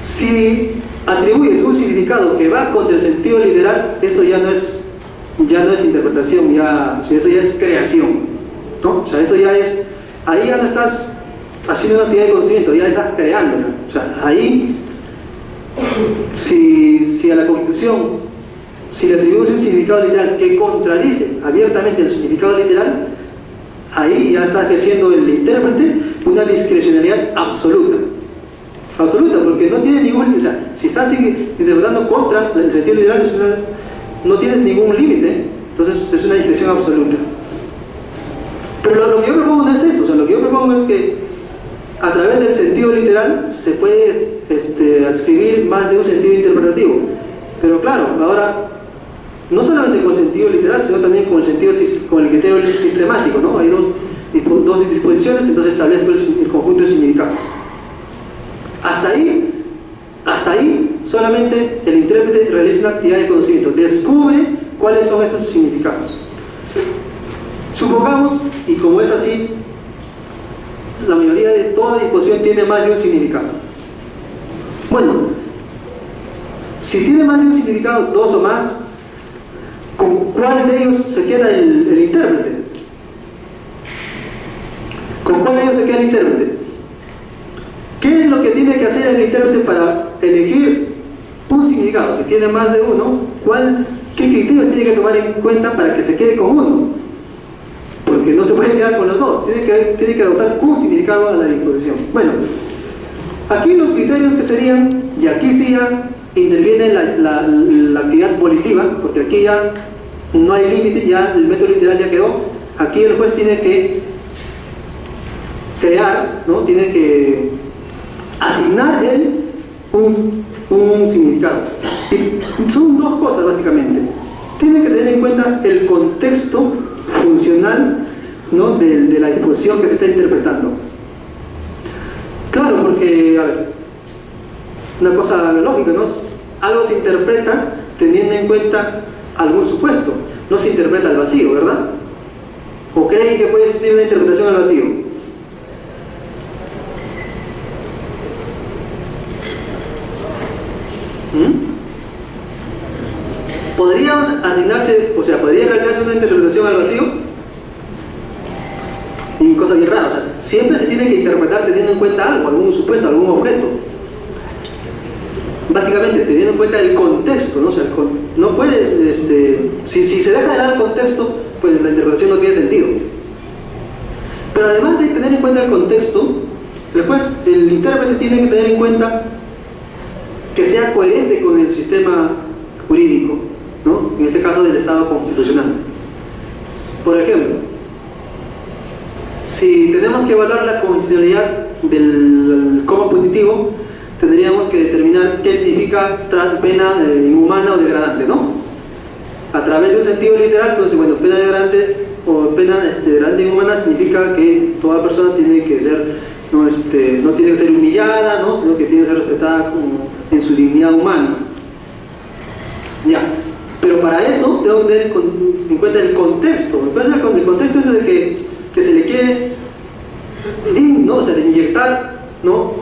Si atribuyes un significado que va contra el sentido literal, eso ya no es interpretación, eso ya es creación, ¿no? O sea, eso ya es, ahí ya no estás haciendo una actividad de conocimiento, ya estás creándola. O sea, ahí, si a la Constitución, si le atribuyes un significado literal que contradice abiertamente el significado literal, ahí ya está ejerciendo el intérprete una discrecionalidad absoluta, porque no tiene ningún, o sea, si estás interpretando contra el sentido literal, no tienes ningún límite, entonces es una discreción absoluta. Pero lo que yo propongo no es eso, o sea, lo que yo propongo es que a través del sentido literal se puede adscribir más de un sentido interpretativo. Pero claro, ahora, no solamente con el sentido literal, sino también con el criterio sistemático, ¿no? Hay dos disposiciones, entonces establezco el conjunto de significados. Hasta ahí solamente el intérprete realiza una actividad de conocimiento, descubre cuáles son esos significados. Supongamos, y como es así, la mayoría de toda disposición tiene más de un significado. Bueno, si tiene más de un significado, dos o más, ¿con cuál de ellos se queda el intérprete? ¿Con cuál de ellos se queda el intérprete? ¿Qué es lo que tiene que hacer el intérprete para elegir un significado? Si tiene más de uno, ¿qué criterios tiene que tomar en cuenta para que se quede con uno? Porque no se puede quedar con los dos, tiene que adoptar un significado a la disposición. Bueno, aquí los criterios que serían, y aquí sí ya interviene la actividad volitiva, porque aquí ya no hay límite, ya el método literal ya quedó. Aquí el juez tiene que crear, ¿no? Tiene que asignar él un significado. Y son dos cosas básicamente. Tiene que tener en cuenta el contexto funcional, ¿no? de la disposición que se está interpretando. Claro, porque, a ver, una cosa lógica, ¿no? Algo se interpreta teniendo en cuenta algún supuesto, no se interpreta al vacío, ¿verdad? ¿O creen que puede existir una interpretación al vacío? ¿Podríamos asignarse, o sea, podría realizarse una interpretación al vacío? Y cosa bien rara, o sea, siempre se tiene que interpretar teniendo en cuenta algo, algún supuesto, algún objeto. Básicamente, teniendo en cuenta el contexto, ¿no? O sea, no puede, si se deja de lado el contexto, pues la interpretación no tiene sentido. Pero además de tener en cuenta el contexto, después el intérprete tiene que tener en cuenta que sea coherente con el sistema jurídico, ¿no? En este caso del Estado constitucional. Por ejemplo, si tenemos que evaluar la constitucionalidad del cómo punitivo, tendríamos que determinar qué significa pena inhumana o degradante, ¿no? A través de un sentido literal, pues, bueno, pena degradante o pena degradante inhumana significa que toda persona tiene que ser, no tiene que ser humillada, ¿no? Sino que tiene que ser respetada en su dignidad humana. Ya, pero para eso tengo que tener en cuenta el contexto. El contexto es de que se le quiere, ¿no? O sea, de inyectar, ¿no?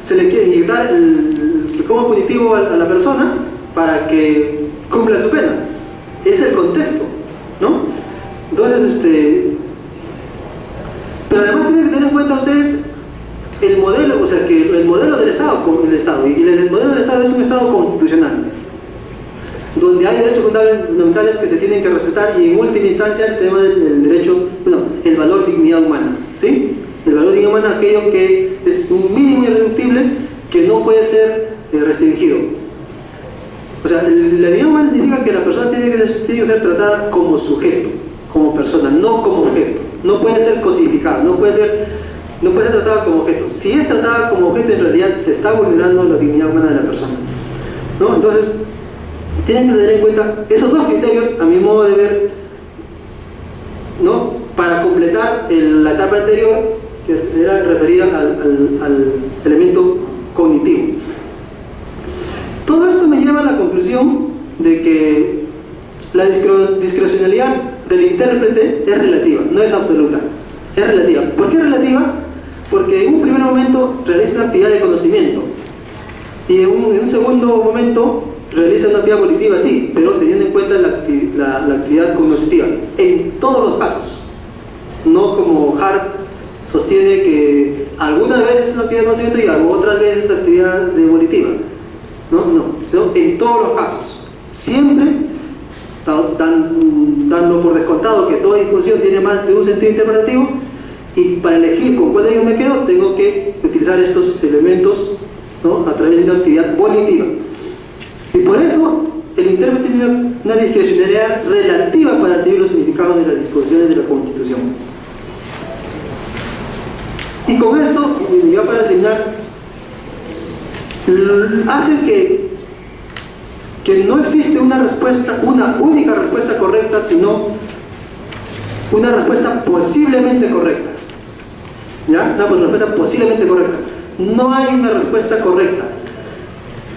Se le quiere inyectar el como punitivo a la persona para que cumpla su pena. Es el contexto, ¿no? Entonces, pero además tienen que tener en cuenta ustedes el modelo, o sea, que el modelo del Estado, y el modelo del Estado es un Estado constitucional, donde hay derechos fundamentales que se tienen que respetar y en última instancia el tema del derecho, el valor dignidad humana. humana aquello que es un mínimo irreductible que no puede ser restringido. O sea, la dignidad humana significa que la persona tiene que ser tratada como sujeto, como persona, no como objeto. No puede ser cosificada, no puede ser tratada como objeto. Si es tratada como objeto, en realidad se está vulnerando la dignidad humana de la persona, ¿no? Entonces, tienen que tener en cuenta esos dos criterios, a mi modo de ver, ¿no? Para completar la etapa anterior, que era referida al elemento cognitivo. Todo esto me lleva a la conclusión de que la discrecionalidad del intérprete es relativa, no es absoluta, es relativa. ¿Por qué es relativa? Porque en un primer momento realiza una actividad de conocimiento y en un segundo momento realiza una actividad volitiva, sí, pero teniendo en cuenta la actividad cognitiva, en todos los casos. No como Hart sostiene que algunas veces es una actividad de conocimiento y otras veces es actividad volitiva. No, sino en todos los casos. Siempre dando por descontado que toda disposición tiene más de un sentido interpretativo, y para elegir con cuál de ellos me quedo, tengo que utilizar estos elementos, ¿no? A través de una actividad volitiva. Y por eso el intérprete tiene una discrecionalidad relativa para adquirir los significados de las disposiciones de la Constitución. Y con esto, ya para terminar, hace que no existe una única respuesta correcta, sino una respuesta posiblemente correcta. ¿Ya? Una respuesta posiblemente correcta. No hay una respuesta correcta.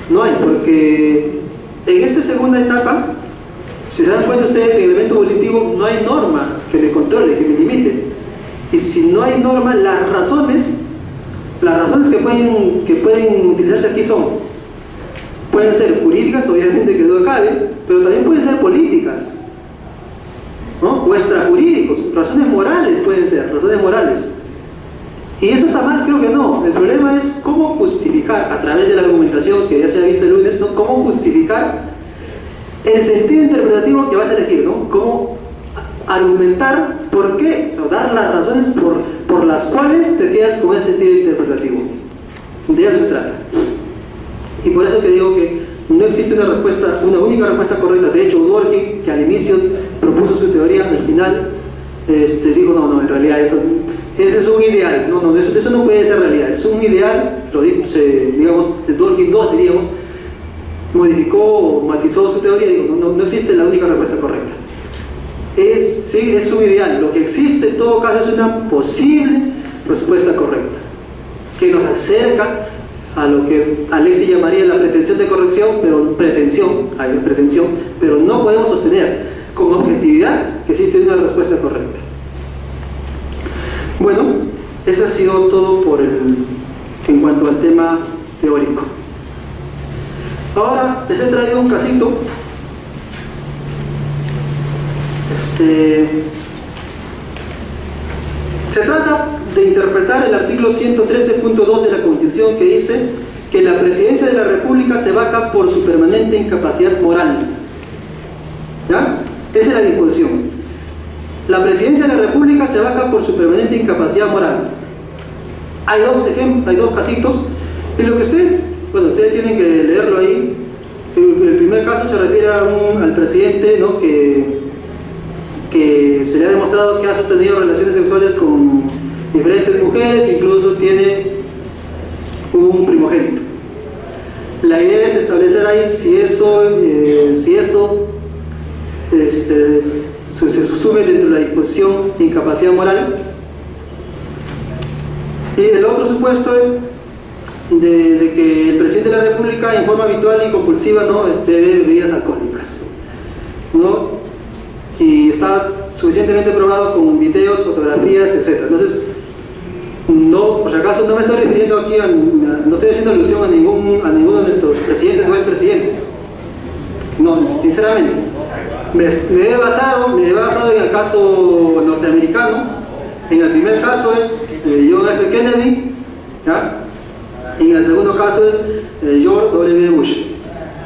No hay, porque en esta segunda etapa, si se dan cuenta ustedes, en el elemento volitivo no hay norma que me controle, que me limite. Y si no hay norma, las razones que pueden utilizarse aquí pueden ser jurídicas, obviamente que no cabe, pero también pueden ser políticas, ¿no? O extrajurídicos, razones morales pueden ser, razones morales. ¿Y eso está mal? Creo que no. El problema es cómo justificar, a través de la argumentación que ya se ha visto el lunes, ¿no? Cómo justificar el sentido interpretativo que vas a elegir, ¿no? Cómo argumentar por qué, o dar las razones por las cuales te quedas con ese sentido interpretativo. De eso se trata. Y por eso que digo que no existe una única respuesta correcta. De hecho, Dworkin, que al inicio propuso su teoría, al final dijo, no, en realidad ese es un ideal, eso no puede ser realidad, es un ideal, lo dijo, digamos, Dworkin 2, diríamos, modificó o matizó su teoría y dijo, no existe la única respuesta correcta. Sí, es un ideal, lo que existe en todo caso es una posible respuesta correcta, que nos acerca a lo que Alexis llamaría la pretensión de corrección, pero no podemos sostener con objetividad que existe una respuesta correcta. Bueno, eso ha sido todo en cuanto al tema teórico. Ahora les he traído un casito. Se trata de interpretar el artículo 113.2 de la Constitución, que dice que la presidencia de la República se vaca por su permanente incapacidad moral. ¿Ya? Esa es la disposición. La presidencia de la República se vaca por su permanente incapacidad moral. Hay dos casitos, y lo que ustedes tienen que leerlo ahí. El primer caso se refiere al presidente, ¿no? que se le ha demostrado que ha sostenido relaciones sexuales con diferentes mujeres, incluso tiene un primogénito. La idea es establecer ahí si eso se sume dentro de la disposición de incapacidad moral. Y el otro supuesto es de que el presidente de la República en forma habitual y compulsiva, ¿no? bebe bebidas alcohólicas, ¿no? Y está suficientemente probado con videos, fotografías, etc. Entonces, por si acaso no me estoy refiriendo aquí no estoy haciendo alusión a ninguno de nuestros presidentes o expresidentes. No, sinceramente. Me he basado en el caso norteamericano. En el primer caso es John F. Kennedy, ¿ya? Y en el segundo caso es George W. Bush.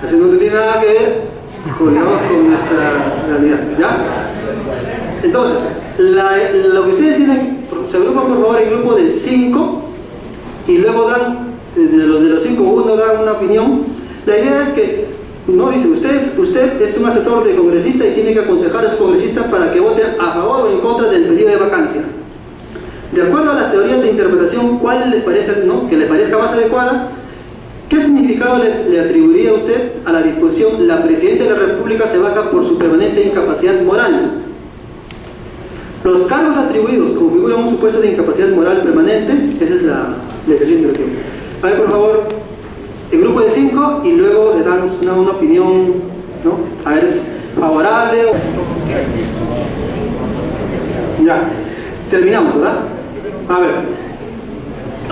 Así no tiene nada que ver con nuestra realidad, ¿ya? Entonces, lo que ustedes tienen se agrupan por favor en grupo de 5 y luego dan, de los 5 uno da una opinión. La idea es que, no dice, usted es un asesor de congresista y tiene que aconsejar a su congresista para que voten a favor o en contra del pedido de vacancia. De acuerdo a las teorías de interpretación, ¿cuál les parece, no, que le parezca más adecuada? ¿Qué significado le atribuiría a usted a la disposición "la presidencia de la República se vaca por su permanente incapacidad moral"? Los cargos atribuidos configuran un supuesto de incapacidad moral permanente. Esa es la definición de lo que... A ver, por favor, el grupo de 5 y luego le dan una opinión, ¿no? A ver, ¿es favorable o...? Ya, terminamos, ¿verdad? A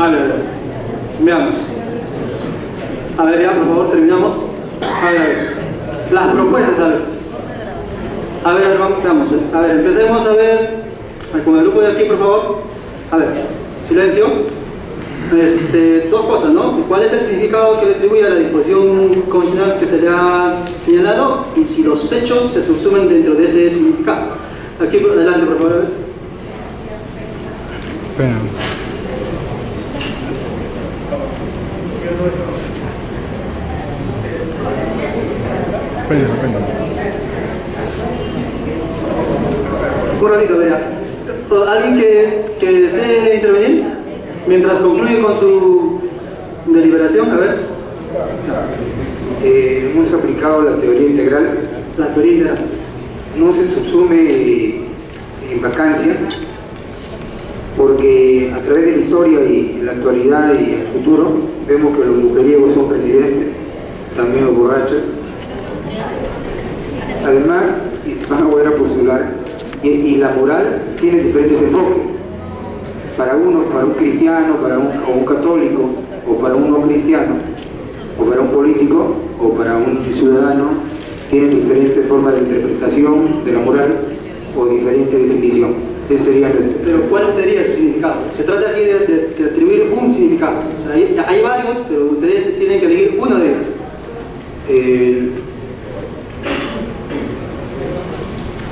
ver, veamos. A ver, ya, por favor, terminamos. A ver, las propuestas, a ver, vamos. A ver, empecemos a ver con el grupo de aquí, por favor. A ver, silencio. Dos cosas, ¿no? ¿Cuál es el significado que le atribuye a la disposición constitucional que se le ha señalado? Y si los hechos se subsumen dentro de ese significado. Aquí, adelante, por favor. Bueno. Un ratito, verá. ¿Alguien que desee intervenir? Mientras concluye con su deliberación, a ver. Hemos aplicado la teoría integral. La teoría integral. No se subsume en vacancia, porque a través de la historia y la actualidad y el futuro, vemos que los mujeriegos son presidentes, también los borrachos. Además, van a poder postular, y la moral tiene diferentes enfoques. Para uno, para un cristiano, para un católico, o para un no cristiano, o para un político, o para un ciudadano, tienen diferentes formas de interpretación de la moral o diferente definición. Ese sería nuestro. Pero ¿cuál sería su significado? Se trata aquí de atribuir un significado. O sea, hay varios, pero ustedes tienen que elegir uno de ellos.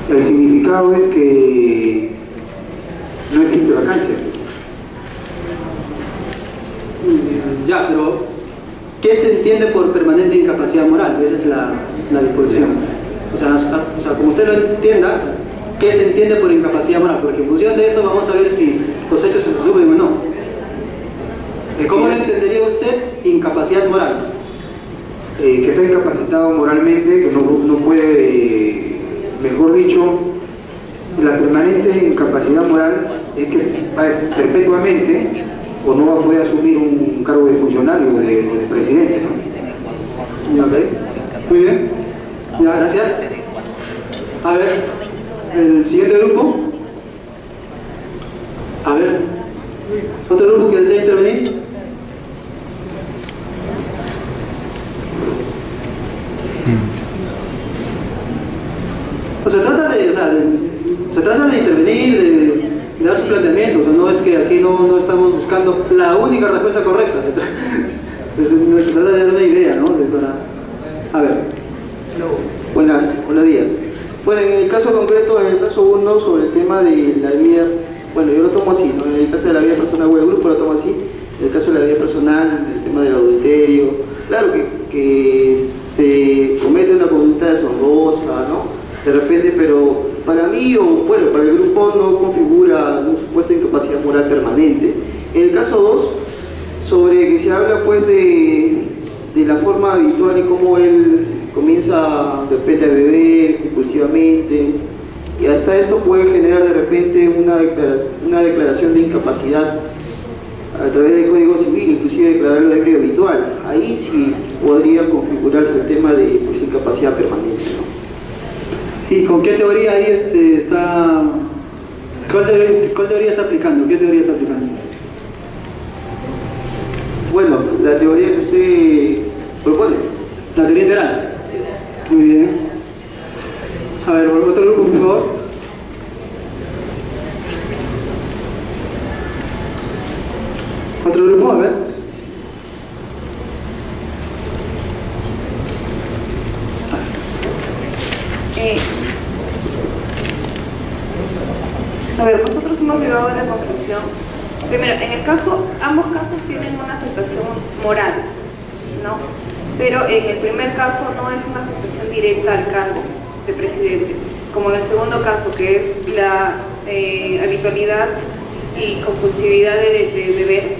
El significado es que no existe vacancia. Ya, pero ¿qué se entiende por permanente incapacidad moral? Esa es la disposición. O sea, como usted lo entienda, ¿qué se entiende por incapacidad moral? Porque en función de eso vamos a ver si los hechos se suben o no. ¿Cómo lo entendería usted incapacidad moral? Que está incapacitado moralmente, que no puede, mejor dicho, la permanente incapacidad moral es que perpetuamente o no va a poder asumir un cargo de funcionario de presidente, ¿no? Ya, okay. Muy bien. Ya, gracias. A ver, el siguiente grupo. A ver, otro grupo que desea intervenir. Se trata de intervenir, de dar sus planteamientos. No es que aquí no estamos buscando la única respuesta correcta. Se trata de dar una idea, ¿no? A ver. Buenos días. Bueno, en el caso concreto, en el caso 1, sobre el tema de la vida, bueno, yo lo tomo así, ¿no? En el caso de la vida personal o el grupo lo tomo así. En el caso de la vida personal, el tema del adulterio, claro que se comete una conducta deshonrosa, ¿no? De repente, pero para mí, o bueno, para el grupo no configura un supuesto de incapacidad moral permanente. En el caso 2, sobre que se habla pues de la forma habitual y cómo él comienza de repente a beber impulsivamente, y hasta esto puede generar de repente una declaración de incapacidad a través del Código Civil, inclusive declararlo de ebrio habitual. Ahí sí podría configurarse el tema de pues, incapacidad permanente, ¿no? ¿Y con qué teoría ahí está? ¿Cuál teoría está aplicando? ¿Qué teoría está aplicando? Bueno, la teoría que usted propone. La teoría integral. Muy bien. A ver, otro grupo, por favor. Otro grupo, a ver. A ver, ver, nosotros hemos llegado a la conclusión, primero, ambos casos tienen una afectación moral, ¿no? Pero en el primer caso no es una afectación directa al cargo de presidente, como en el segundo caso, que es la habitualidad y compulsividad de beber,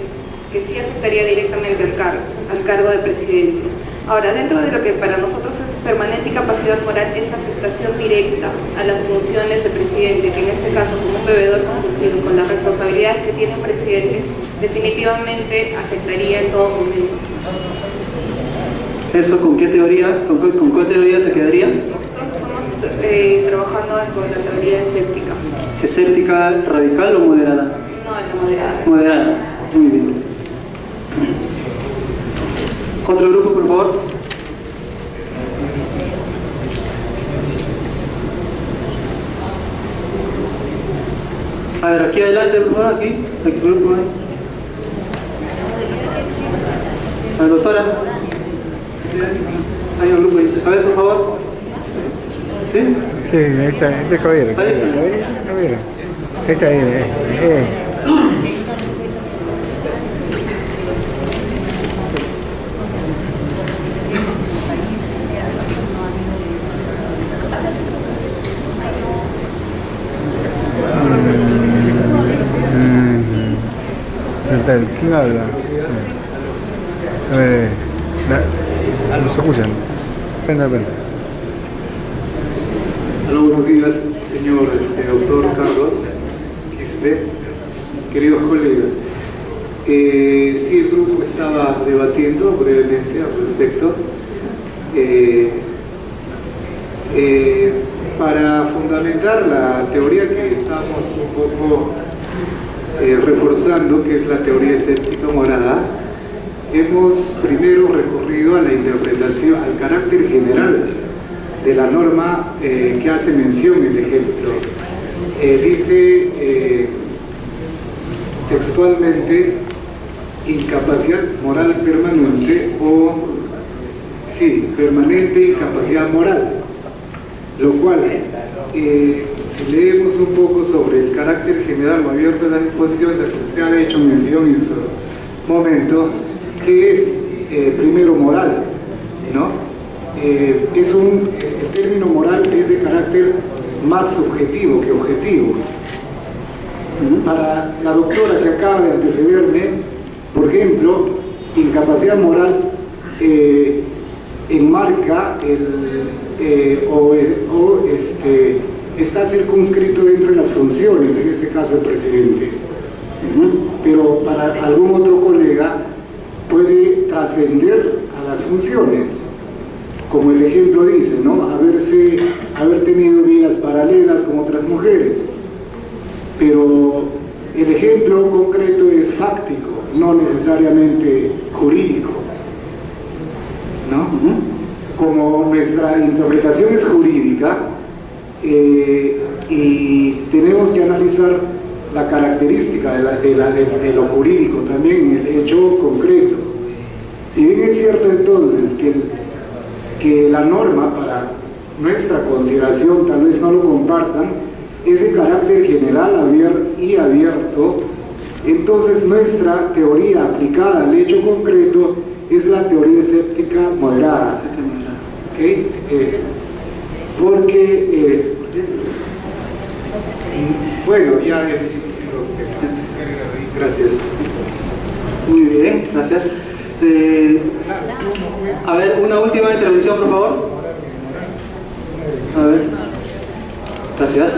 que sí afectaría directamente al cargo de presidente. Ahora, dentro de lo que para nosotros es permanente incapacidad moral, es la afectación directa a las funciones de presidente, que en este caso, como un bebedor compulsivo, con las responsabilidades que tiene un presidente, definitivamente afectaría en todo momento. ¿Eso con qué teoría, con cuál teoría se quedaría? Nosotros estamos trabajando con la teoría escéptica. ¿Escéptica radical o moderada? No, la moderada. Moderada, muy bien. Otro grupo, por favor. A ver, aquí adelante, por favor, aquí grupo ahí. A la doctora. Hay un grupo ahí. A ver, por favor. ¿Sí? Sí, ahí está, este caballero. Ahí está. Caballero. Ahí está, ¿quién habla? Nos escuchan. Pena. Hola, buenos días, señor doctor Carlos Quispe, queridos colegas. Sí, el grupo estaba debatiendo brevemente al respecto. Para fundamentar la teoría que estamos un poco reforzando, que es la teoría escéptica morada, hemos primero recurrido a la interpretación, al carácter general de la norma que hace mención el ejemplo. Dice textualmente incapacidad moral permanente o permanente incapacidad moral, lo cual si leemos un poco sobre el carácter general o abierto de las disposiciones a que usted ha hecho mención en su momento, que es primero moral, ¿no? El término moral es de carácter más subjetivo que objetivo. Para la doctora que acaba de antecederme, por ejemplo, incapacidad moral enmarca está circunscrito dentro de las funciones, en este caso el presidente. Pero para algún otro colega puede trascender a las funciones, como el ejemplo dice, ¿no? Haber tenido vidas paralelas con otras mujeres. Pero el ejemplo concreto es fáctico, no necesariamente jurídico, ¿no? Como nuestra interpretación es jurídica y tenemos que analizar la característica de lo jurídico también en el hecho concreto. Si bien es cierto entonces que la norma, para nuestra consideración, tal vez no lo compartan, es de carácter general y abierto, entonces nuestra teoría aplicada al hecho concreto es la teoría escéptica moderada. ¿Okay? Porque bueno, ya es. Gracias. Muy bien, gracias. A ver, una última intervención, por favor. A ver. Gracias.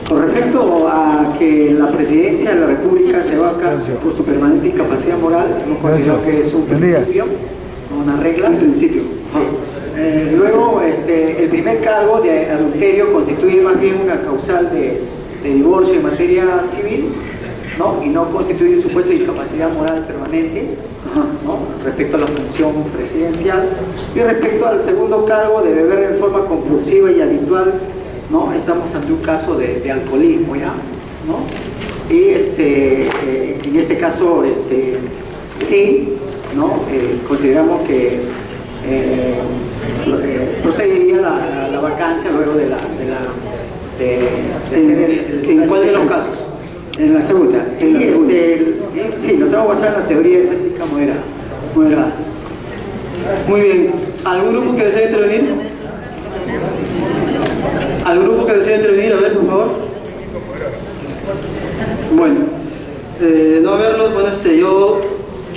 Con respecto a que la presidencia de la República se vaca por su permanente incapacidad moral, hemos considerado que es un principio, una regla. Un principio. Luego, el primer cargo de adulterio constituye más bien una causal de divorcio en materia civil, ¿no? Y no constituye un supuesto de incapacidad moral permanente, ¿no? Respecto a la función presidencial. Y respecto al segundo cargo de beber en forma compulsiva y habitual, ¿no? Estamos ante un caso de alcoholismo ya, ¿no? Y en este caso sí, ¿no? Consideramos que procedería la vacancia luego de hacer ¿En cuál de los casos? En la segunda. En la segunda. Sí, nos vamos a basar en la teoría escéptica moderada. Muy bien. ¿Algún grupo que desee intervenir? ¿Algún grupo que desee intervenir? A ver, por favor. Bueno, no verlos, bueno, yo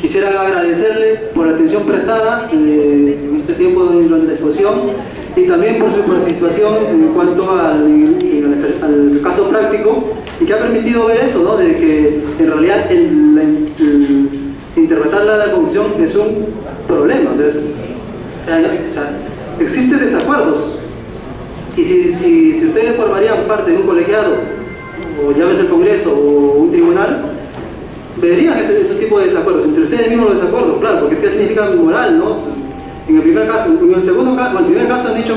quisiera agradecerle por la atención prestada en este tiempo durante la exposición y también por su participación en cuanto al caso práctico y que ha permitido ver eso, ¿no? De que en realidad interpretar la confusión es un problema. Existen desacuerdos y si ustedes formarían parte de un colegiado o llámese el Congreso o un tribunal, verían ese tipo de desacuerdos, entre ustedes mismos los desacuerdos, claro, porque ¿qué significa moral, no? En el primer caso, en el segundo caso, en el primer caso han dicho,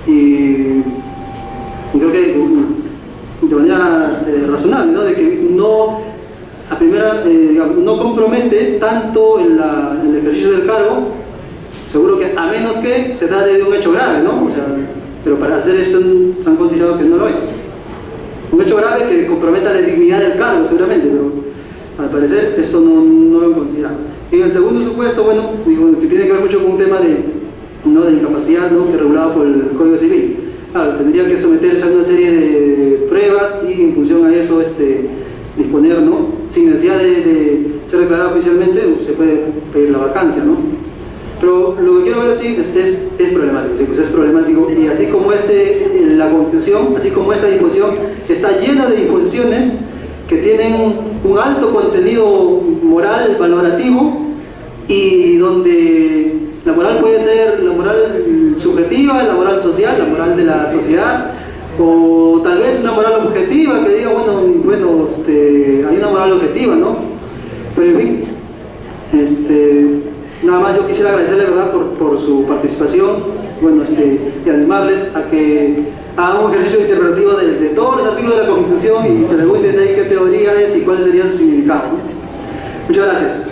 y creo que de manera razonable, ¿no? De que no, a primera, no compromete tanto el ejercicio del cargo, seguro que a menos que se trate de un hecho grave, ¿no? O sea, pero para hacer esto han considerado que no lo es. Un hecho grave que comprometa la dignidad del cargo, seguramente, pero al parecer esto no lo consideran. En el segundo supuesto, bueno, si tiene que ver mucho con un tema de incapacidad, ¿no? Que es regulado por el Código Civil. Claro, tendría que someterse a una serie de pruebas y en función a eso disponer, ¿no? Sin necesidad de ser declarado oficialmente, se puede pedir la vacancia, ¿no? Pero lo que quiero ver así es problemático, ¿sí? Pues es problemático, y así como la Constitución, así como esta disposición está llena de disposiciones que tienen un alto contenido moral valorativo y donde la moral puede ser la moral subjetiva, la moral social, la moral de la sociedad, o tal vez una moral objetiva que diga, bueno, hay una moral objetiva, ¿no? Pero en fin, nada más yo quisiera agradecerle, ¿verdad?, por su participación, bueno, y animarles a que hagan un ejercicio interpretativo de todos los artículos de la Constitución y pregúntense ahí qué teoría es y cuál sería su significado, ¿no? Muchas gracias.